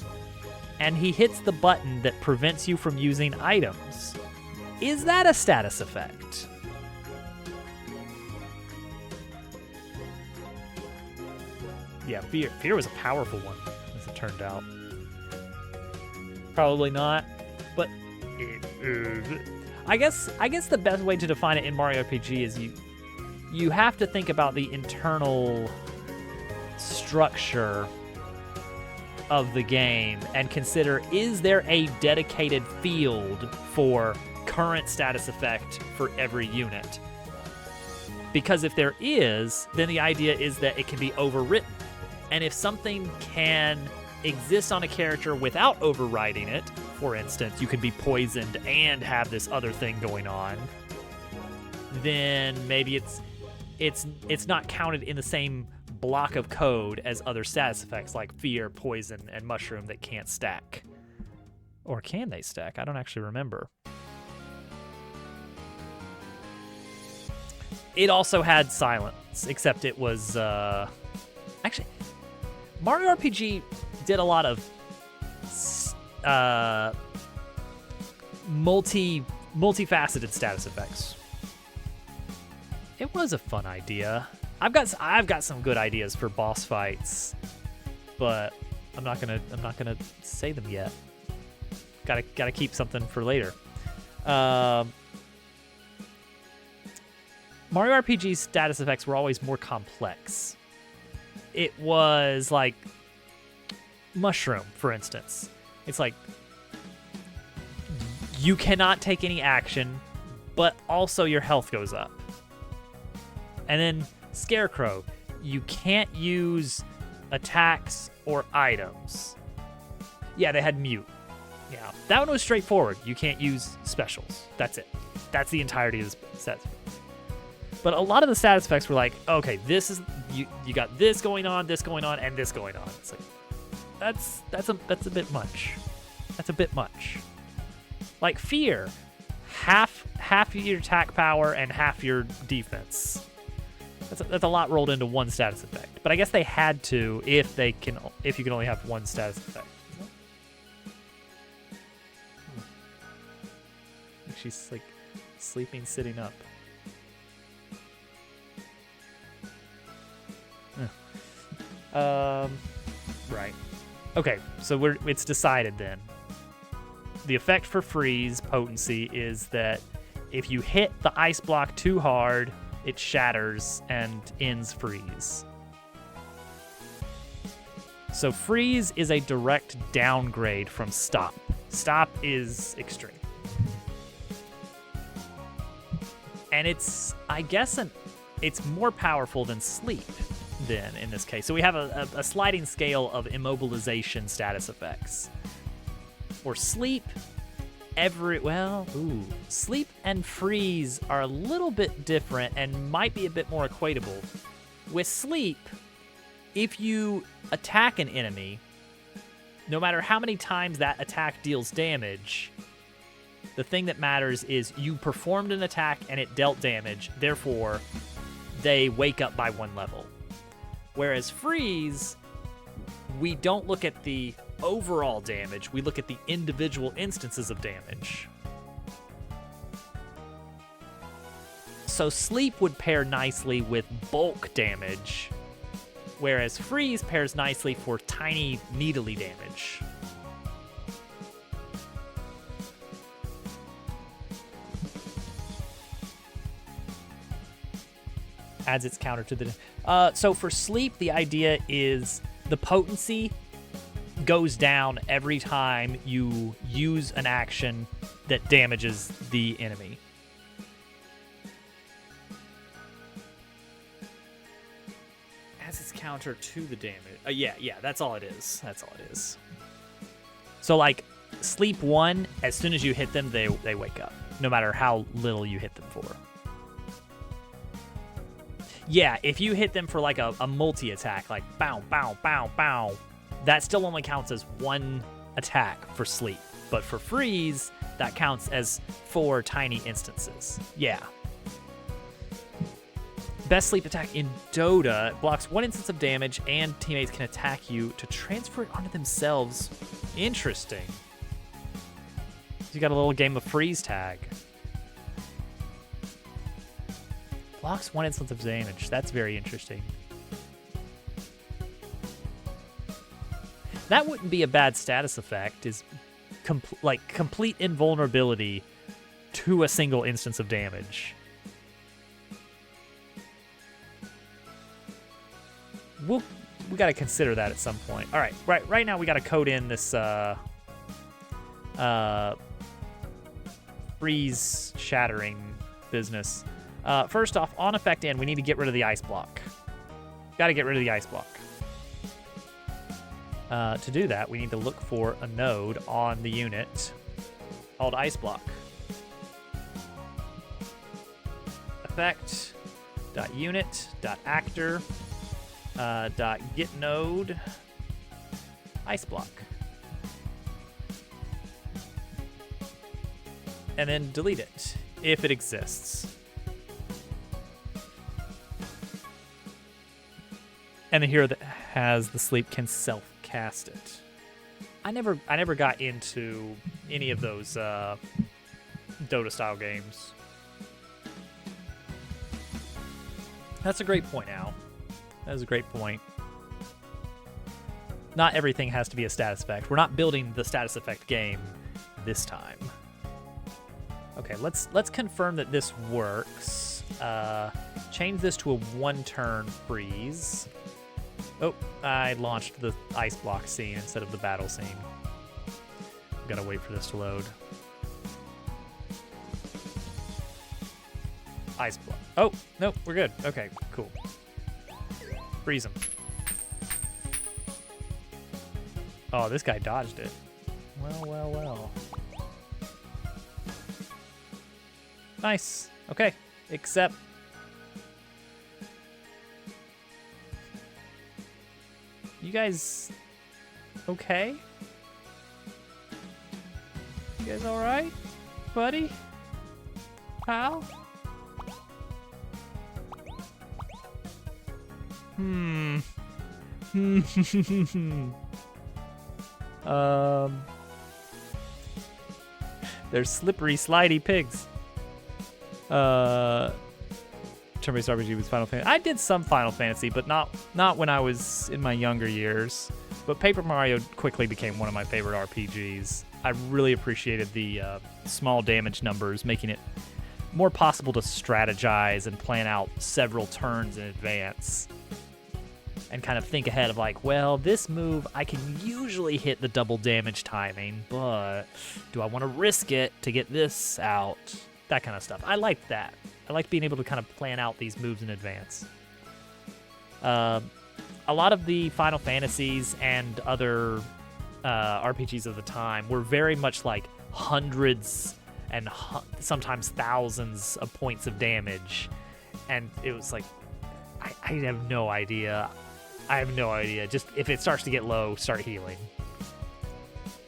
and he hits the button that prevents you from using items? Is that a status effect? Yeah, fear. Fear was a powerful one, as it turned out. Probably not, but I guess the best way to define it in Mario RPG is you have to think about the internal structure of the game and consider, is there a dedicated field for current status effect for every unit? Because if there is, then the idea is that it can be overwritten. And if something can exist on a character without overriding it, for instance, you can be poisoned and have this other thing going on, then maybe it's not counted in the same block of code as other status effects like fear, poison, and mushroom that can't stack. Or can they stack? I don't actually remember. It also had silence, except it was actually Mario RPG did a lot of multifaceted status effects. It was a fun idea. I've got some good ideas for boss fights, but I'm not gonna say them yet. Gotta keep something for later. Mario RPG's status effects were always more complex. It was like Mushroom, for instance. It's like you cannot take any action, but also your health goes up. And then Scarecrow, you can't use attacks or items. Yeah, they had mute. Yeah, that one was straightforward. You can't use specials. That's it. That's the entirety of the set. But a lot of the status effects were like, okay, this is you got this going on, and this going on. It's like that's a bit much. That's a bit much. Like fear, half your attack power and half your defense. That's a lot rolled into one status effect. But I guess they had to if you can only have one status effect. She's like sleeping, sitting up. Right. Okay, so it's decided then. The effect for freeze potency is that if you hit the ice block too hard, it shatters and ends freeze. So freeze is a direct downgrade from stop. Stop is extreme. And it's, I guess, it's more powerful than sleep then in this case. So we have a sliding scale of immobilization status effects. For sleep, Sleep and freeze are a little bit different and might be a bit more equatable. With sleep, if you attack an enemy, no matter how many times that attack deals damage, the thing that matters is you performed an attack and it dealt damage, therefore they wake up by 1 level. Whereas freeze, we don't look at the overall damage, we look at the individual instances of damage. So sleep would pair nicely with bulk damage, whereas freeze pairs nicely for tiny, needly damage. Adds its counter to the... So for sleep, the idea is the potency goes down every time you use an action that damages the enemy. Adds its counter to the damage. Yeah, that's all it is. That's all it is. So, like, sleep 1, as soon as you hit them, they wake up, no matter how little you hit them for. Yeah, if you hit them for like a multi-attack, like bow, bow, bow, bow, that still only counts as 1 attack for sleep. But for freeze, that counts as 4 tiny instances. Yeah. Best sleep attack in Dota blocks 1 instance of damage and teammates can attack you to transfer it onto themselves. Interesting. You got a little game of freeze tag. Blocks 1 instance of damage. That's very interesting. That wouldn't be a bad status effect, is complete invulnerability to a single instance of damage. We got to consider that at some point. All right, right now we got to code in this freeze shattering business. First off, on effect end, we need to get rid of the ice block. Got to get rid of the ice block. To do that, we need to look for a node on the unit called ice block. Effect.unit.actor .get node ice block. And then delete it if it exists. And the hero that has the sleep can self-cast it. I never got into any of those Dota-style games. That's a great point, Al. That is a great point. Not everything has to be a status effect. We're not building the status effect game this time. Okay, let's confirm that this works. Change this to a 1-turn freeze. Oh, I launched the ice block scene instead of the battle scene. Gotta wait for this to load. Ice block. Oh, nope, we're good. Okay, cool. Freeze him. Oh, this guy dodged it. Well. Nice. Okay, except... You guys okay? You guys alright, buddy? Pal? They're slippery, slidey pigs. Turn-based RPG was Final Fantasy. I did some Final Fantasy, but not when I was in my younger years. But Paper Mario quickly became one of my favorite RPGs. I really appreciated the small damage numbers, making it more possible to strategize and plan out several turns in advance. And kind of think ahead of like, well, this move, I can usually hit the double damage timing, but do I want to risk it to get this out? That kind of stuff. I like that. I like being able to kind of plan out these moves in advance. A lot of the Final Fantasies and other RPGs of the time were very much like hundreds and sometimes thousands of points of damage. And it was like, I have no idea. I have no idea. Just if it starts to get low, start healing.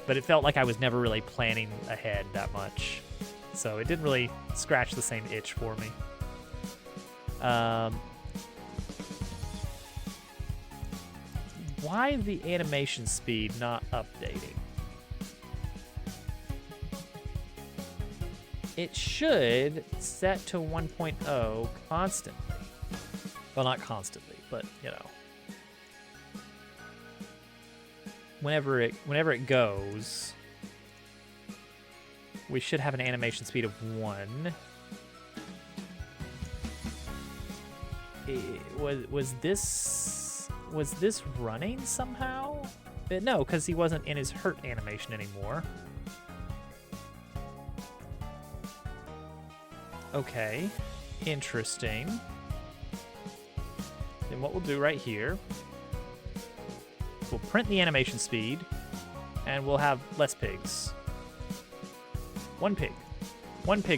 But it felt like I was never really planning ahead that much. So it didn't really scratch the same itch for me. Why the animation speed not updating? It should set to 1.0 constantly. Well, not constantly, but you know. Whenever it goes, we should have an animation speed of 1. Was this running somehow? No, because he wasn't in his hurt animation anymore. Okay, interesting. Then what we'll do right here, we'll print the animation speed, and we'll have less pigs. One pig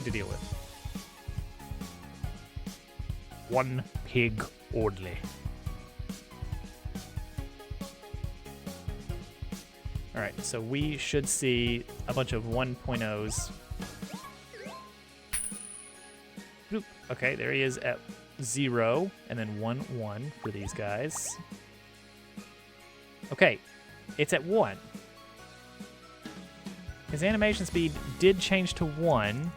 to deal with. One pig only. All right, so we should see a bunch of 1.0s. Bloop. Okay, there he is at 0, and then 1, 1 for these guys. Okay, it's at 1. His animation speed did change to 1,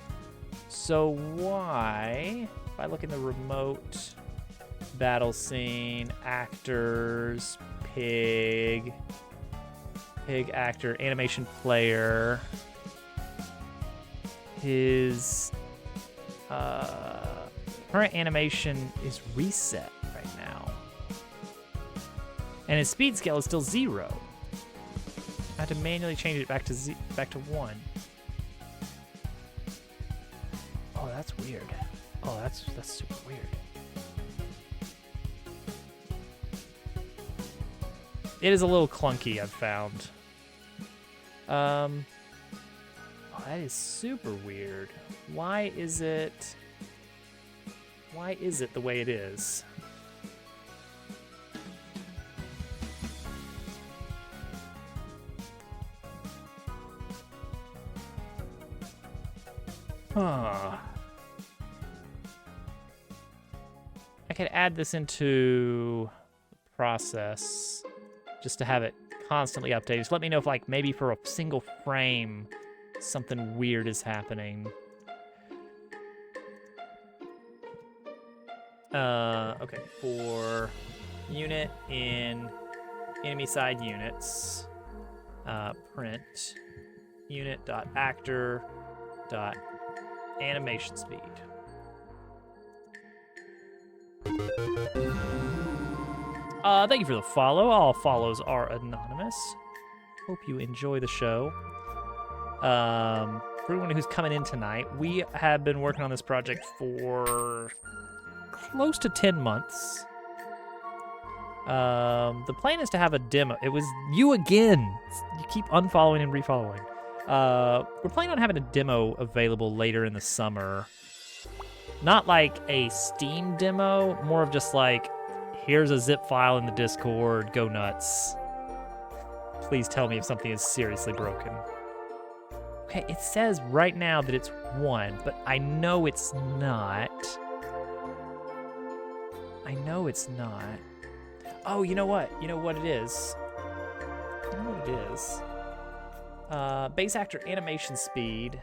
so why, if I look in the remote battle scene, actors, pig actor, animation player, his current animation is reset right now. And his speed scale is still 0. I had to manually change it back to 1. Oh, that's weird. Oh, that's super weird. It is a little clunky, I've found. Oh, that is super weird. Why is it the way it is? Huh. I could add this into the process just to have it constantly updated. Just let me know if, like, maybe for a single frame, something weird is happening. Okay, for unit in enemy side units, print unit.actor.animation speed. Thank you for the follow. All follows are anonymous. Hope you enjoy the show. For everyone who's coming in tonight, we have been working on this project for close to 10 months. The plan is to have a demo. It was you again. You keep unfollowing and refollowing. We're planning on having a demo available later in the summer. Not like a Steam demo, more of just like, here's a zip file in the Discord, go nuts. Please tell me if something is seriously broken. Okay, it says right now that it's 1, but I know it's not. I know it's not. Oh, you know what? You know what it is? You know what it is? Base actor animation speed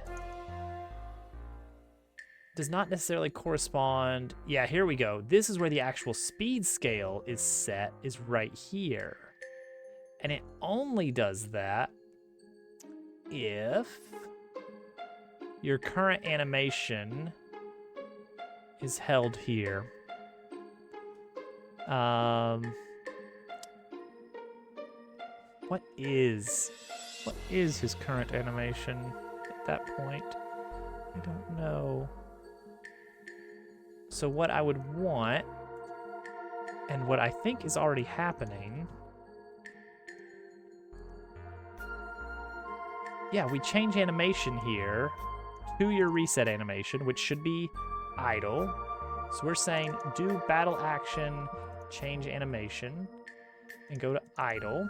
does not necessarily correspond. Yeah, here we go. This is where the actual speed scale is set, is right here. And it only does that if your current animation is held here. What is his current animation at that point? I don't know. So what I would want, and what I think is already happening, yeah, we change animation here to your reset animation, which should be idle. So we're saying do battle action, change animation, and go to idle.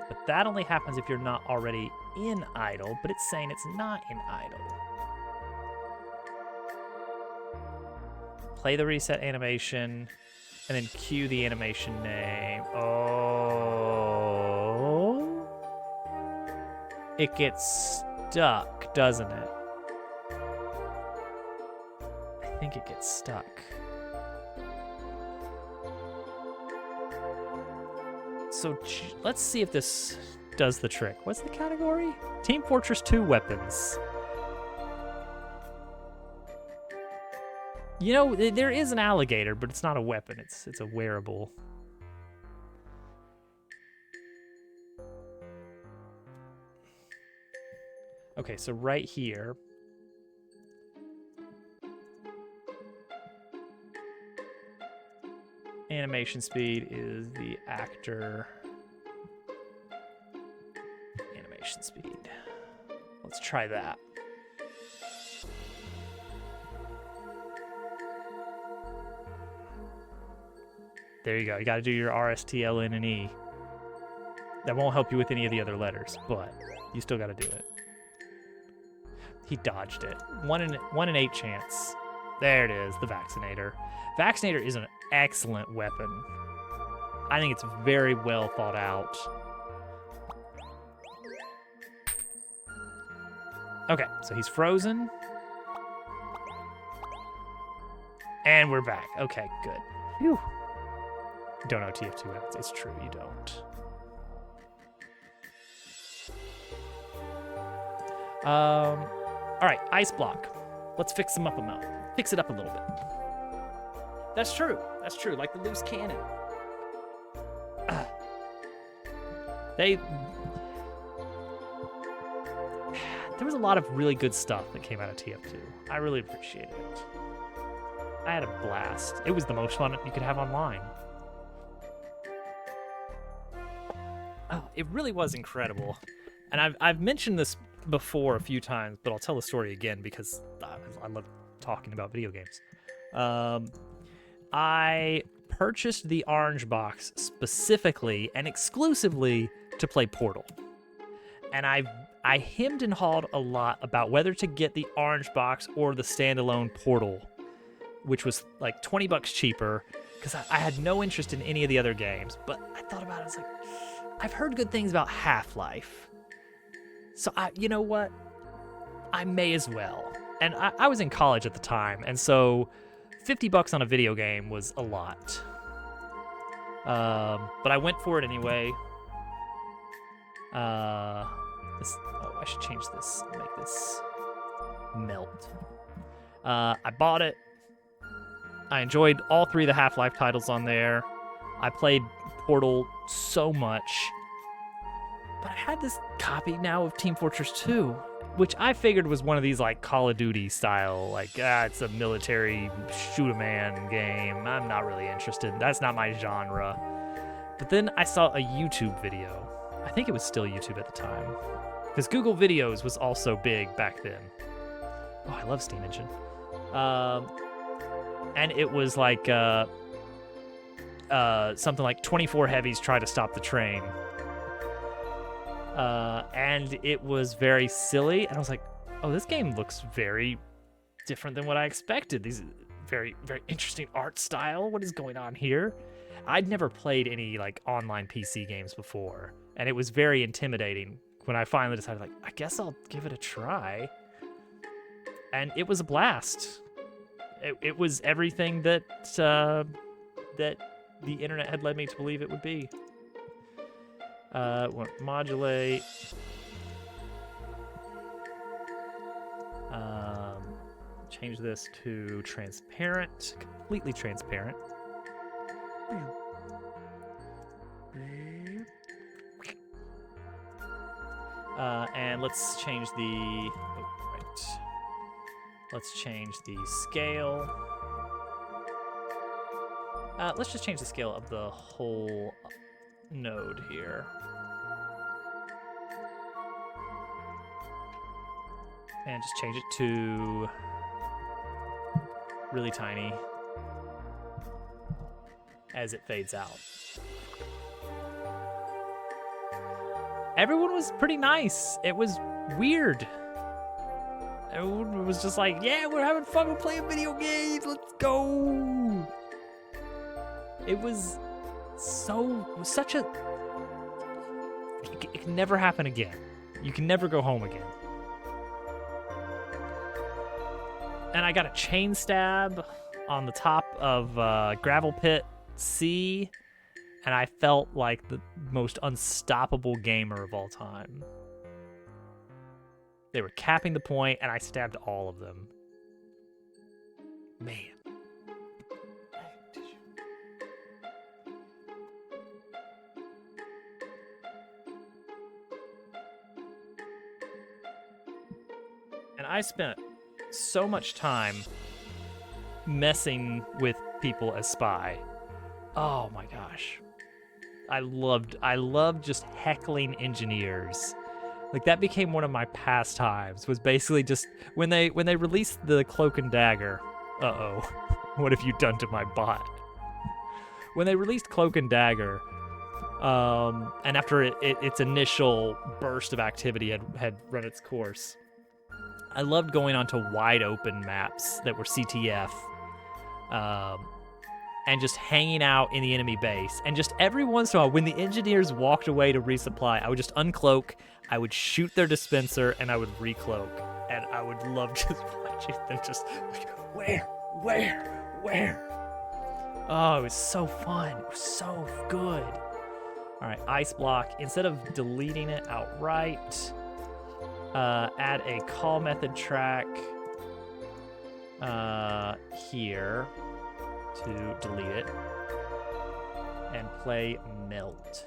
But that only happens if you're not already in idle, but it's saying it's not in idle. Play the reset animation, and then cue the animation name. Oh. It gets stuck, doesn't it? I think it gets stuck. So let's see if this does the trick. What's the category? Team Fortress 2 weapons. You know, there is an alligator, but it's not a weapon. It's a wearable. Okay, so right here. Animation speed is the actor. Animation speed. Let's try that. There you go. You got to do your R, S, T, L, N, and E. That won't help you with any of the other letters, but you still got to do it. He dodged it. 1 in 8 chance. There it is, the Vaccinator. Vaccinator is an excellent weapon. I think it's very well thought out. Okay, so he's frozen. And we're back. Okay, good. Phew. You don't know TF2 weapons. It's true, you don't. All right, ice block. Let's fix them up a minute. Fix it up a little bit. That's true. That's true. Like the loose cannon. There was a lot of really good stuff that came out of TF2. I really appreciated it. I had a blast. It was the most fun you could have online. Oh, it really was incredible. And I've mentioned this before a few times, but I'll tell the story again because I love talking about video games. I purchased the orange box specifically and exclusively to play Portal. And I hemmed and hawed a lot about whether to get the orange box or the standalone Portal, which was like $20 cheaper, because I had no interest in any of the other games. But I thought about it, I was like, I've heard good things about Half-Life. So you know what? I may as well. And I was in college at the time, and so $50 on a video game was a lot. But I went for it anyway. I should change this. Make this melt. I bought it. I enjoyed all 3 of the Half-Life titles on there. I played Portal so much. But I had this copy now of Team Fortress 2, which I figured was one of these like Call of Duty style, like, it's a military shoot-a-man game. I'm not really interested. That's not my genre. But then I saw a YouTube video. I think it was still YouTube at the time, because Google Videos was also big back then. Oh, I love Steam Engine. And it was like something like 24 heavies try to stop the train. And it was very silly, and I was like, oh, this game looks very different than what I expected. These very, very interesting art style. What is going on here? I'd never played any like online PC games before, and it was very intimidating when I finally decided, like, I guess I'll give it a try. And it was a blast. It was everything that that the internet had led me to believe it would be. Modulate. Change this to transparent, completely transparent. And let's change the, let's change the scale. Let's just change the scale of the whole node here. And just change it to really tiny as it fades out. Everyone was pretty nice. It was weird. Everyone was just like, yeah, we're having fun. We're playing video games. Let's go. It was such a... It can never happen again. You can never go home again. And I got a chain stab on the top of Gravel Pit C, and I felt like the most unstoppable gamer of all time. They were capping the point, and I stabbed all of them. Man. And I spent so much time messing with people as Spy. Oh my gosh. I loved just heckling engineers. Like, that became one of my pastimes, was basically just when they released the Cloak and Dagger. Uh-oh. What have you done to my bot? When they released Cloak and Dagger, and after its initial burst of activity had run its course, I loved going onto wide open maps that were CTF, and just hanging out in the enemy base. And just every once in a while, when the engineers walked away to resupply, I would just uncloak, I would shoot their dispenser, and I would recloak. And I would love just watching them just like, where? Oh, it was so fun. It was so good. All right, ice block. Instead of deleting it outright, add a call method track here to delete it, and play Melt.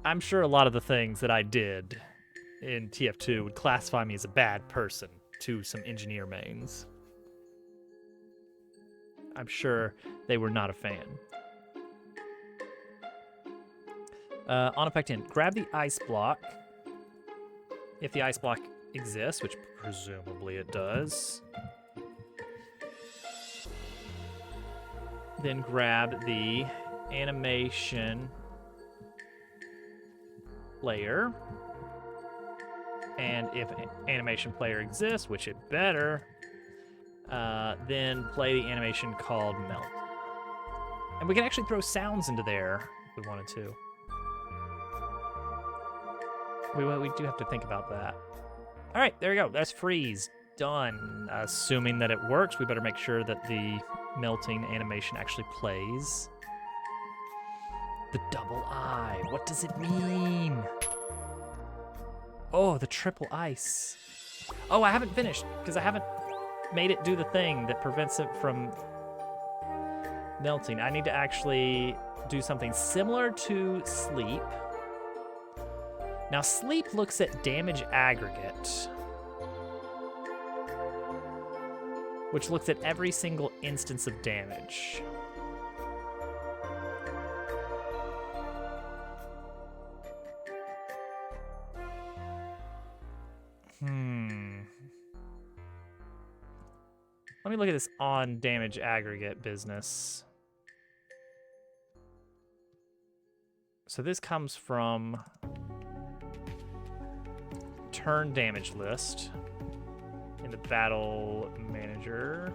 I'm sure a lot of the things that I did in TF2 would classify me as a bad person to some engineer mains. I'm sure they were not a fan. On effect in, grab the ice block. If the ice block exists, which presumably it does. Then grab the animation layer. And if animation player exists, which it better, then play the animation called Melt. And we can actually throw sounds into there if we wanted to. We do have to think about that. All right, there we go. That's freeze. Done. Assuming that it works, we better make sure that the melting animation actually plays. The double eye. What does it mean? Oh, the triple ice. Oh, I haven't finished because I haven't made it do the thing that prevents it from melting. I need to actually do something similar to sleep. Now, sleep looks at damage aggregate, which looks at every single instance of damage. Let me look at this on damage aggregate business. So this comes from turn damage list in the battle manager.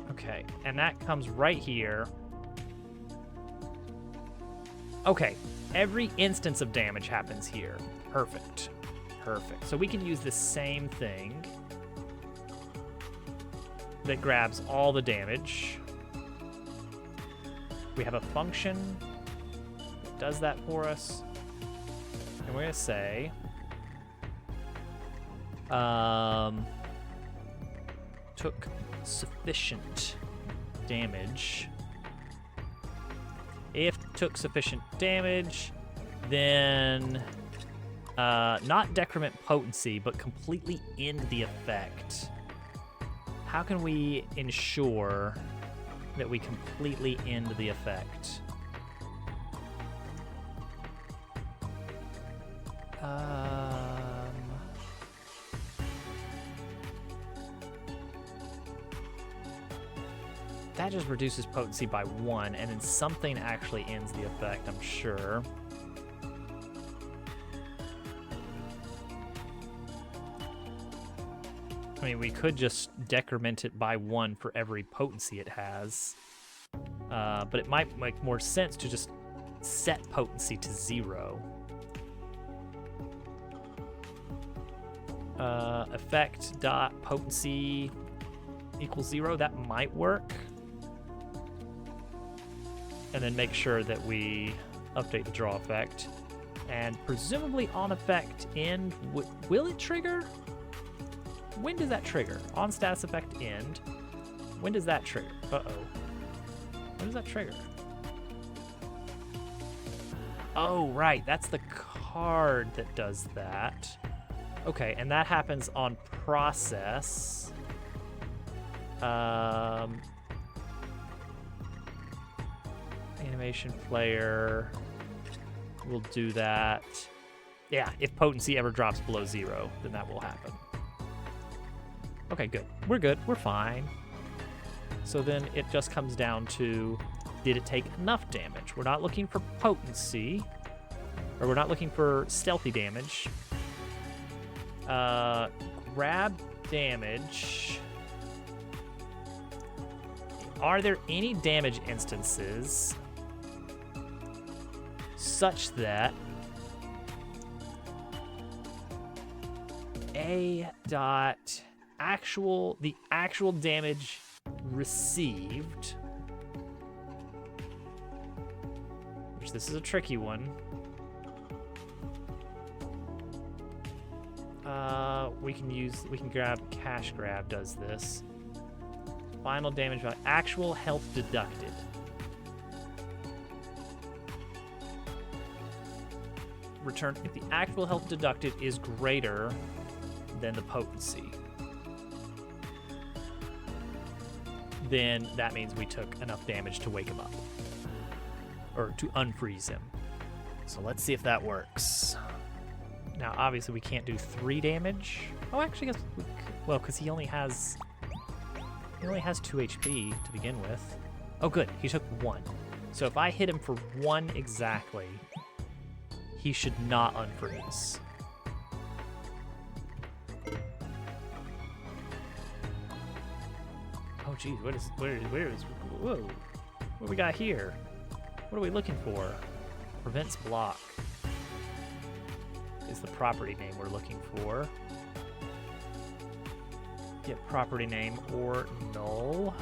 Okay, and that comes right here. Okay, every instance of damage happens here. Perfect. Perfect. So we can use the same thing that grabs all the damage. We have a function that does that for us. And we're going to say took sufficient damage. If took sufficient damage, then not decrement potency, but completely end the effect. How can we ensure that we completely end the effect? That just reduces potency by 1, and then something actually ends the effect, I'm sure. I mean, we could just decrement it by 1 for every potency it has. But it might make more sense to just set potency to 0. Effect dot potency equals 0. That might work. And then make sure that we update the draw effect. And presumably on effect end, will it trigger? When does that trigger? On status effect end. When does that trigger? Uh-oh. When does that trigger? Oh, right. That's the card that does that. Okay, and that happens on process. Animation player will do that. Yeah, if potency ever drops below 0, then that will happen. Okay, good. We're good. We're fine. So then it just comes down to, did it take enough damage? We're not looking for potency, or we're not looking for stealthy damage. Grab damage. Are there any damage instances such that the actual damage received, which this is a tricky one. We can grab cash grab does this. Final damage by actual health deducted. Return if the actual health deducted is greater than the potency. Then that means we took enough damage to wake him up. Or to unfreeze him. So let's see if that works. Now, obviously, we can't do 3 damage. Oh, actually, I guess we could, well, because he only has 2 HP to begin with. Oh, good. He took 1. So if I hit him for 1 exactly, he should not unfreeze. Oh, geez. Where is, whoa. What do we got here? What are we looking for? Prevents block is the property name we're looking for. Get property name or null.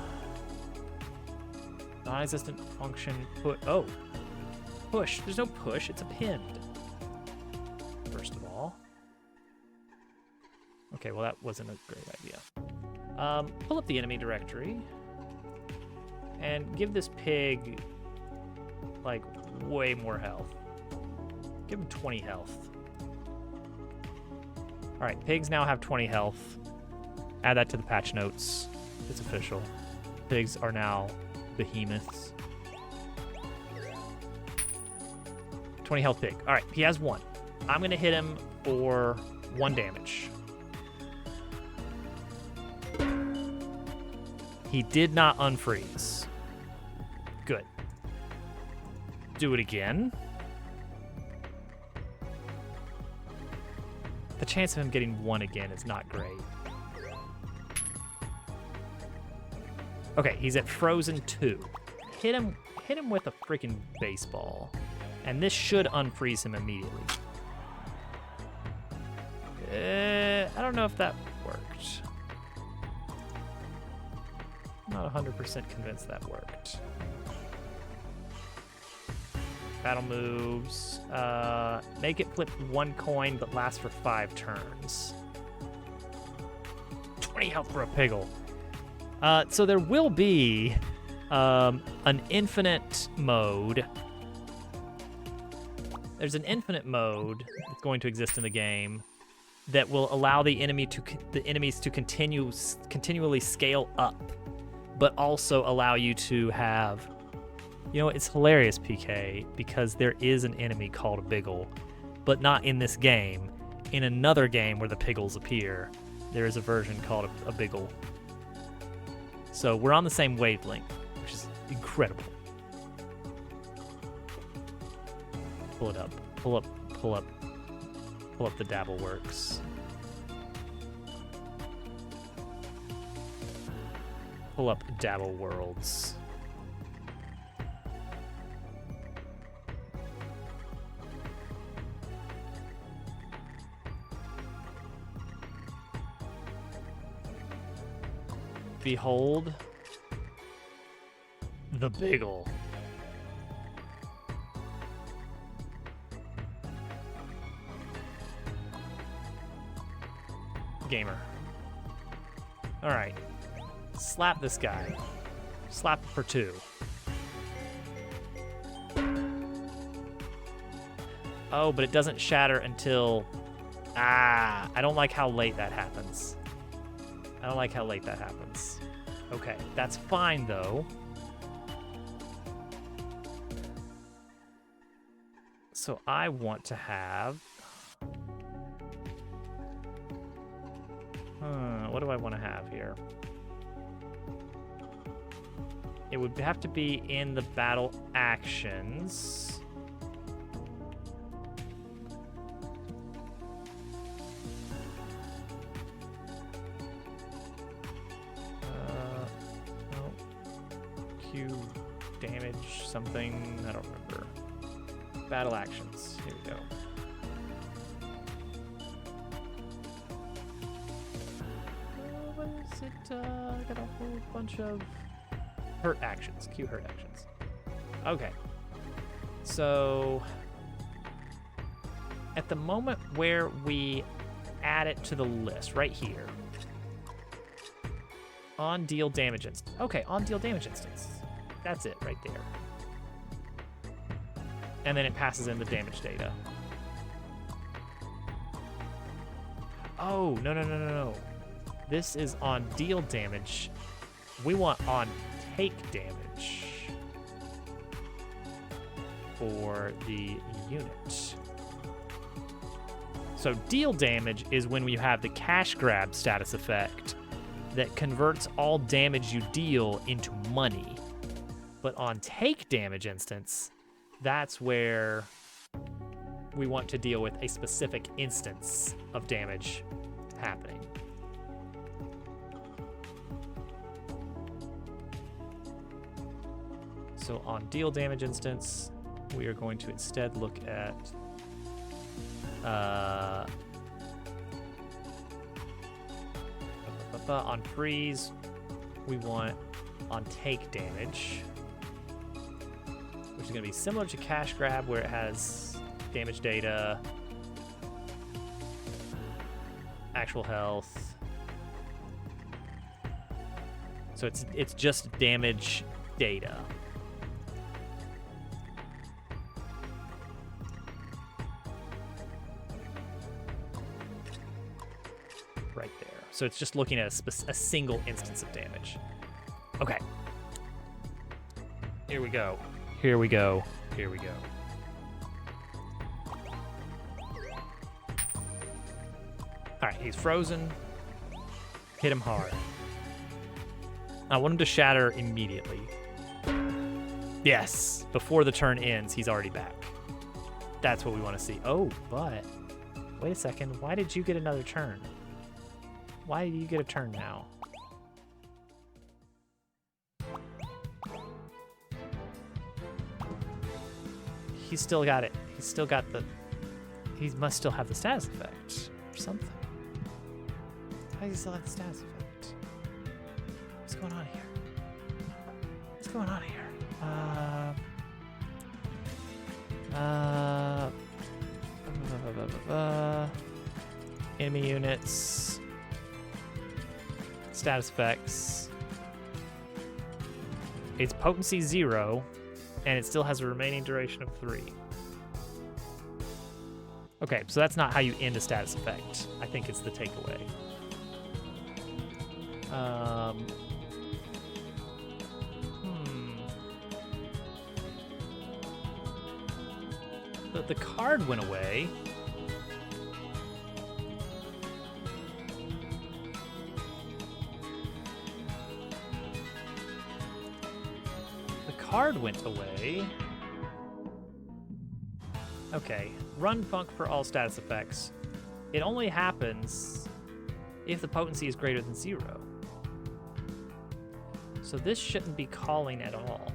Non-existent function push. There's no push, it's a pinned. First of all. Okay, well that wasn't a great idea. Pull up the enemy directory and give this pig like way more health. Give him 20 health. All right, pigs now have 20 health. Add that to the patch notes. It's official. Pigs are now behemoths. 20 health pig. All right, he has 1. I'm gonna hit him for 1 damage. He did not unfreeze. Good. Do it again. The chance of him getting 1 again is not great. Okay, he's at frozen 2. Hit him with a freaking baseball. And this should unfreeze him immediately. I don't know if that worked. I'm not 100% convinced that worked. Battle moves. Make it flip 1 coin, but last for 5 turns. 20 health for a piggle. So there will be an infinite mode. There's an infinite mode that's going to exist in the game that will allow the enemies to continually scale up, but also allow you to have, you know, it's hilarious, PK, because there is an enemy called a Biggle but not in this game. In another game where the Piggles appear, there is a version called a Biggle. So we're on the same wavelength, which is incredible. Pull it up. Pull up the Dabbleworks. Pull up Dabble Worlds. Behold the Biggle. Gamer. All right. Slap this guy. Slap for 2. Oh, but it doesn't shatter until... I don't like how late that happens. Okay, that's fine, though. So I want to have... what do I want to have here? It would have to be in the battle actions. No. Q damage something. I don't remember. Battle actions. Here we go. What is it? I got a whole bunch of hurt actions. Q hurt actions. Okay. So at the moment where we add it to the list, right here, on deal damage instance. Okay, on deal damage instance. That's it right there. And then it passes in the damage data. Oh, no. This is on deal damage. We want on take damage for the unit. So deal damage is when you have the cash grab status effect that converts all damage you deal into money. But on take damage instance, that's where we want to deal with a specific instance of damage happening. So on deal damage instance, we are going to instead look at on freeze, we want on take damage, which is going to be similar to cash grab where it has damage data, actual health. So it's just damage data. Right there. So it's just looking at a single instance of damage. Okay. Here we go. All right, he's frozen. Hit him hard. I want him to shatter immediately. Yes, before the turn ends, he's already back. That's what we want to see. Oh, but wait a second. Why did you get another turn? Why do you get a turn now? He's still got it. He's still got the... He must still have the status effect or something. How does he still have the status effect? What's going on here? Enemy units. Status effects. It's potency 0, and it still has a remaining duration of 3. Okay, so that's not how you end a status effect. I think it's the takeaway. The card went away. hard went away. Okay, run funk for all status effects. It only happens if the potency is greater than 0. So this shouldn't be calling at all.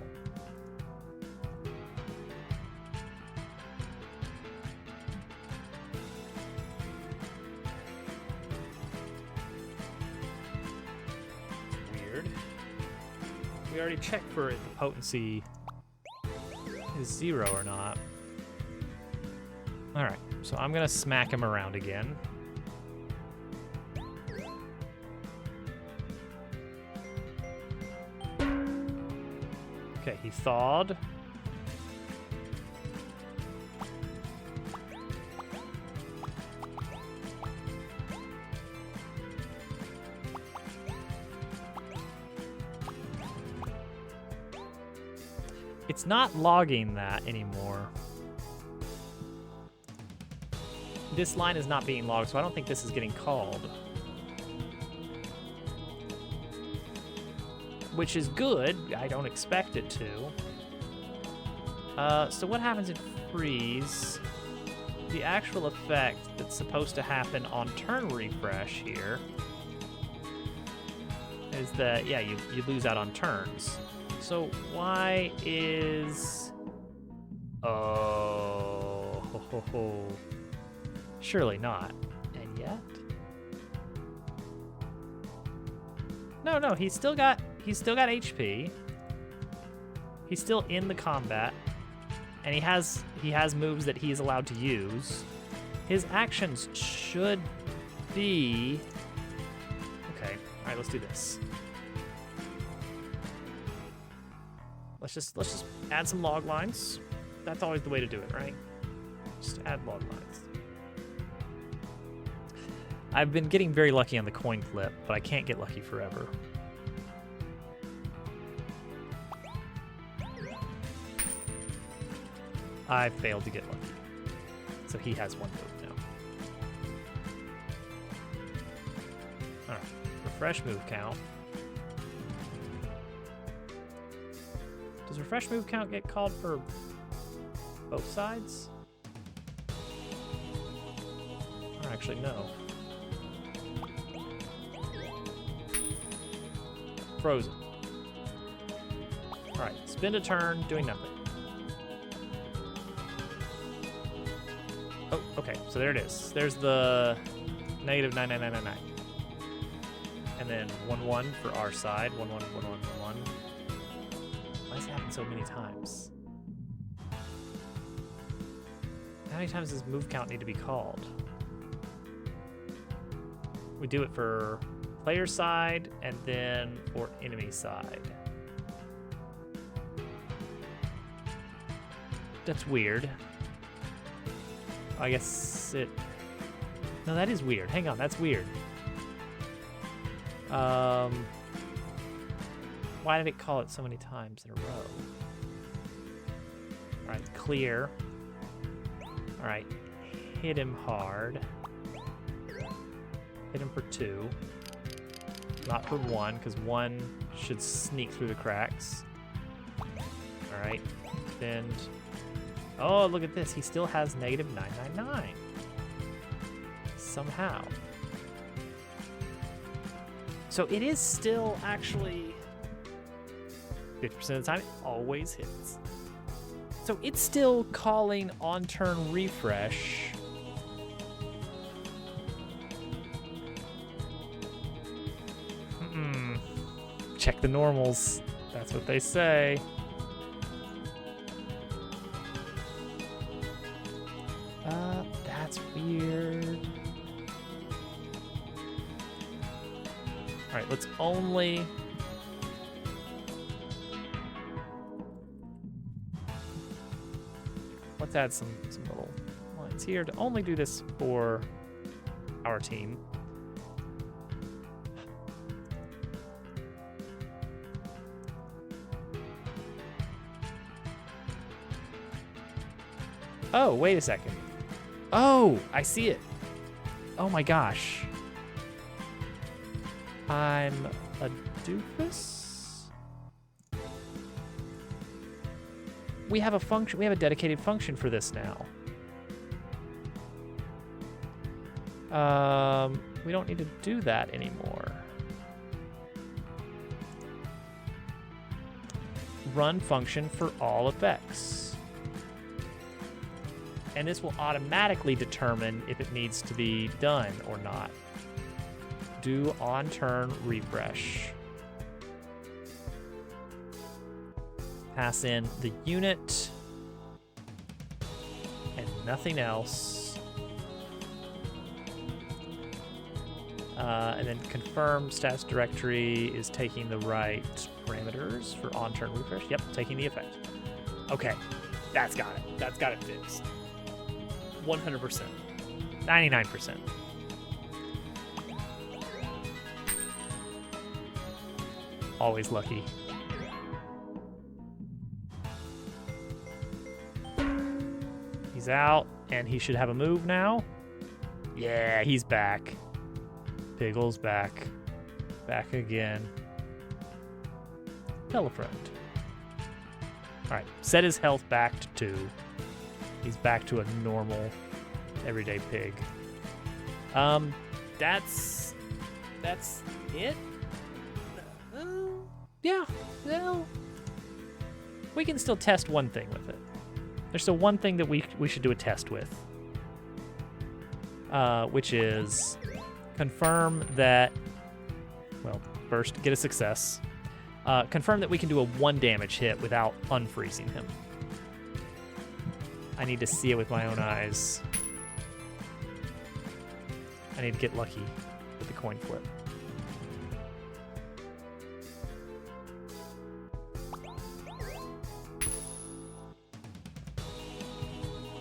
Weird. We already checked for if the potency is 0 or not. All right, so I'm gonna smack him around again. Okay, he thawed. It's not logging that anymore. This line is not being logged, so I don't think this is getting called. Which is good. I don't expect it to. So what happens in freeze? The actual effect that's supposed to happen on turn refresh here is that, yeah, you lose out on turns. So why is... Oh, ho, ho, ho. Surely not. And yet? No, he's still got HP. He's still in the combat. And he has moves that he's allowed to use. His actions should be... Okay, alright, let's do this. Let's just add some log lines. That's always the way to do it, right? Just add log lines. I've been getting very lucky on the coin flip, but I can't get lucky forever. I failed to get lucky. So he has one move now. Alright, refresh move count. Does refresh move count get called for both sides? Or actually, no. Frozen. Alright, spend a turn doing nothing. Oh, okay, so there it is. There's the negative 99999. And then 1-1 for our side. 1-1, 1-1, 1-1. Why does it happen so many times? How many times does move count need to be called? We do it for player side and then for enemy side. That's weird. I guess it... No, that is weird. Hang on, that's weird. Why did it call it so many times in a row? Alright, clear. Alright, hit him hard. Hit him for 2. Not for 1, because 1 should sneak through the cracks. Alright, spend... Oh, look at this. He still has negative 999. Somehow. So it is still actually 50% of the time, it always hits. So it's still calling on turn refresh. Check the normals. That's what they say. That's weird. Alright, let's only... Let's add some little lines here to only do this for our team. Oh, wait a second. Oh, I see it. Oh my gosh. I'm a doofus? we have a function. We have a dedicated function for this now. We don't need to do that anymore. Run function for all effects. And this will automatically determine if it needs to be done or not. Do on turn refresh. Pass in the unit and nothing else. And then confirm status directory is taking the right parameters for on turn refresh. Yep, taking the effect. Okay, that's got it. That's got it fixed. 100%. 99%. Always lucky. He's out, and he should have a move now. Yeah, he's back. Piggle's back. Back again. Tell a friend. Alright, set his health back to 2. He's back to a normal, everyday pig. That's it? Yeah, well, we can still test one thing with it. There's still one thing that we should do a test with, which is confirm that, well, first, get a success. Confirm that we can do a 1 damage hit without unfreezing him. I need to see it with my own eyes. I need to get lucky with the coin flip.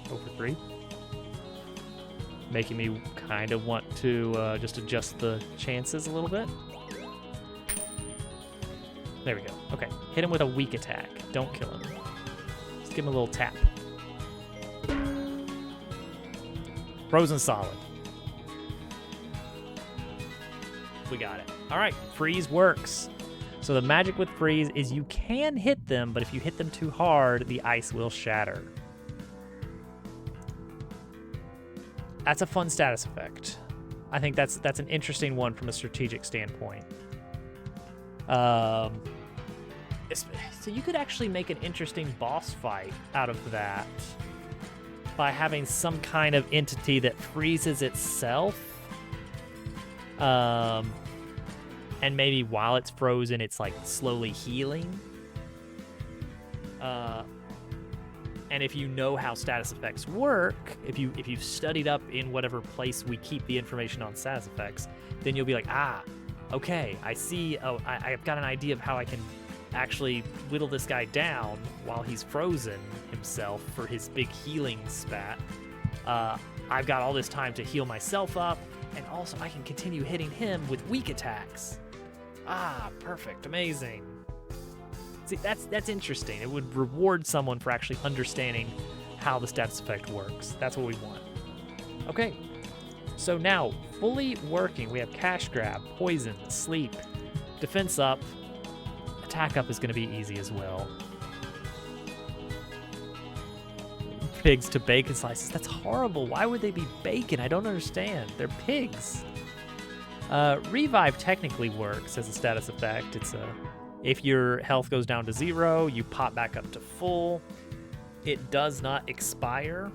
Over 3. Making me kind of want to just adjust the chances a little bit. There we go. Okay, hit him with a weak attack. Don't kill him. Just give him a little tap. Frozen solid. We got it. All right, freeze works. So the magic with freeze is you can hit them, but if you hit them too hard, the ice will shatter. That's a fun status effect. I think that's an interesting one from a strategic standpoint. So you could actually make an interesting boss fight out of that by having some kind of entity that freezes itself. And maybe while it's frozen, it's like slowly healing. And if you know how status effects work, if you've studied up in whatever place we keep the information on status effects, then you'll be like, okay, I see. Oh, I've got an idea of how I can actually whittle this guy down while he's frozen himself for his big healing spat. I've got all this time to heal myself up, and also I can continue hitting him with weak attacks. Perfect, amazing. See, that's interesting. It would reward someone for actually understanding how the status effect works. That's what we want. Okay, so now, fully working, we have cash grab, poison, sleep, defense up, attack up is going to be easy as well. Pigs to bacon slices. That's horrible. Why would they be bacon? I don't understand. They're pigs. Revive technically works as a status effect. It's if your health goes down to 0, you pop back up to full. It does not expire.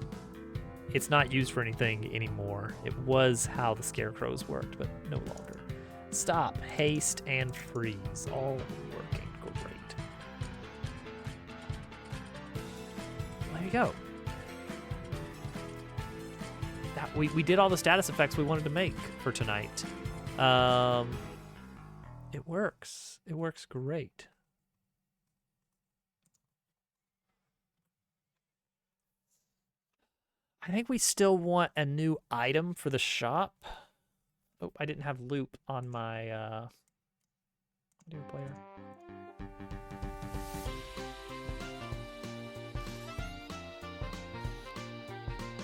It's not used for anything anymore. It was how the scarecrows worked, but no longer. Stop, haste, and freeze. All working great. There you go. We did all the status effects we wanted to make for tonight. It works. It works great. I think we still want a new item for the shop. Oh, I didn't have loop on my new player.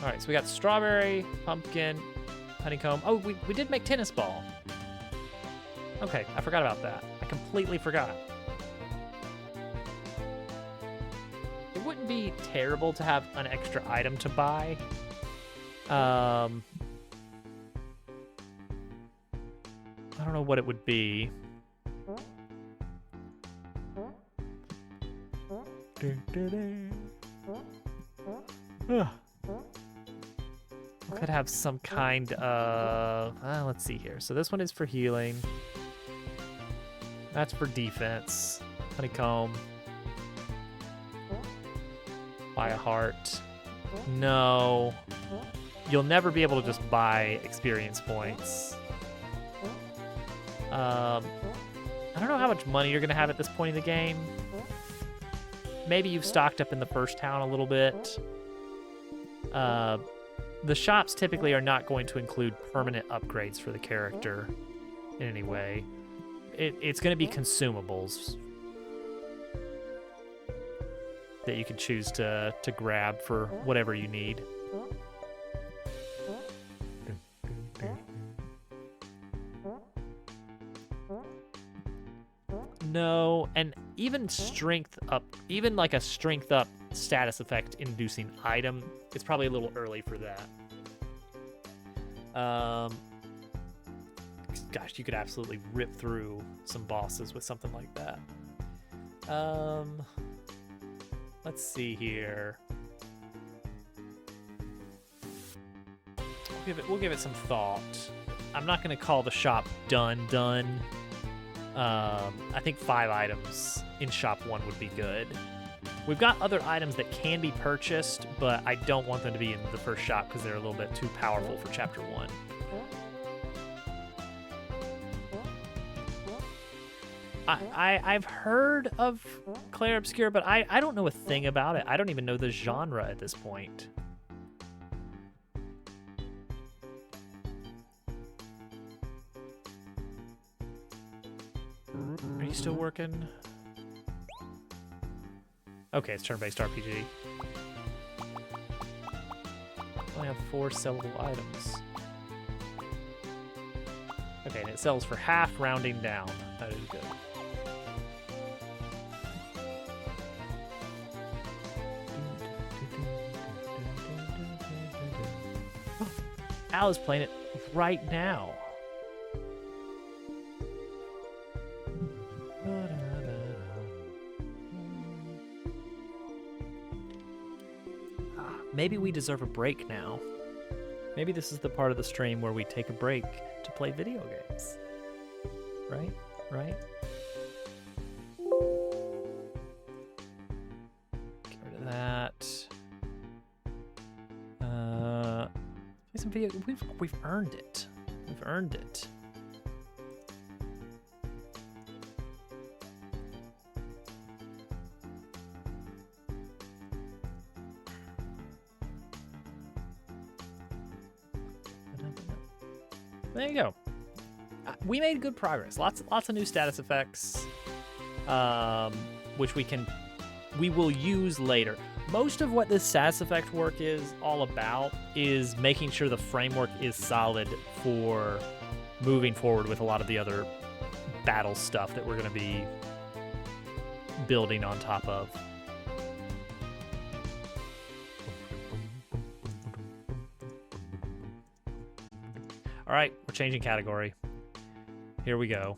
All right, so we got strawberry, pumpkin, honeycomb. Oh, we did make tennis ball. Okay, I forgot about that. I completely forgot. It wouldn't be terrible to have an extra item to buy. I don't know what it would be. Could have some kind of... let's see here. So this one is for healing. That's for defense. Honeycomb. Buy a heart. No. You'll never be able to just buy experience points. I don't know how much money you're going to have at this point in the game. Maybe you've stocked up in the first town a little bit. The shops typically are not going to include permanent upgrades for the character in any way. It's going to be consumables that you can choose to grab for whatever you need. No, and even strength up, even like a strength up status effect inducing item, it's probably a little early for that. Gosh, you could absolutely rip through some bosses with something like that. Let's see here. We'll give it some thought. I'm not going to call the shop done. I think 5 items in shop 1 would be good. We've got other items that can be purchased, but I don't want them to be in the first shop because they're a little bit too powerful for chapter 1. I've heard of Clair Obscur, but I don't know a thing about it. I don't even know the genre at this point. Are you still working? Okay, it's turn-based RPG. I only have 4 sellable items. Okay, and it sells for half, rounding down. That is good. Al is playing it right now. Maybe we deserve a break now. Maybe this is the part of the stream where we take a break to play video games. Right? Get rid of that. Play some video. We've earned it. We've earned it. There you go. We made good progress. Lots of new status effects, which we will use later. Most of what this status effect work is all about is making sure the framework is solid for moving forward with a lot of the other battle stuff that we're going to be building on top of. All right, we're changing category. Here we go.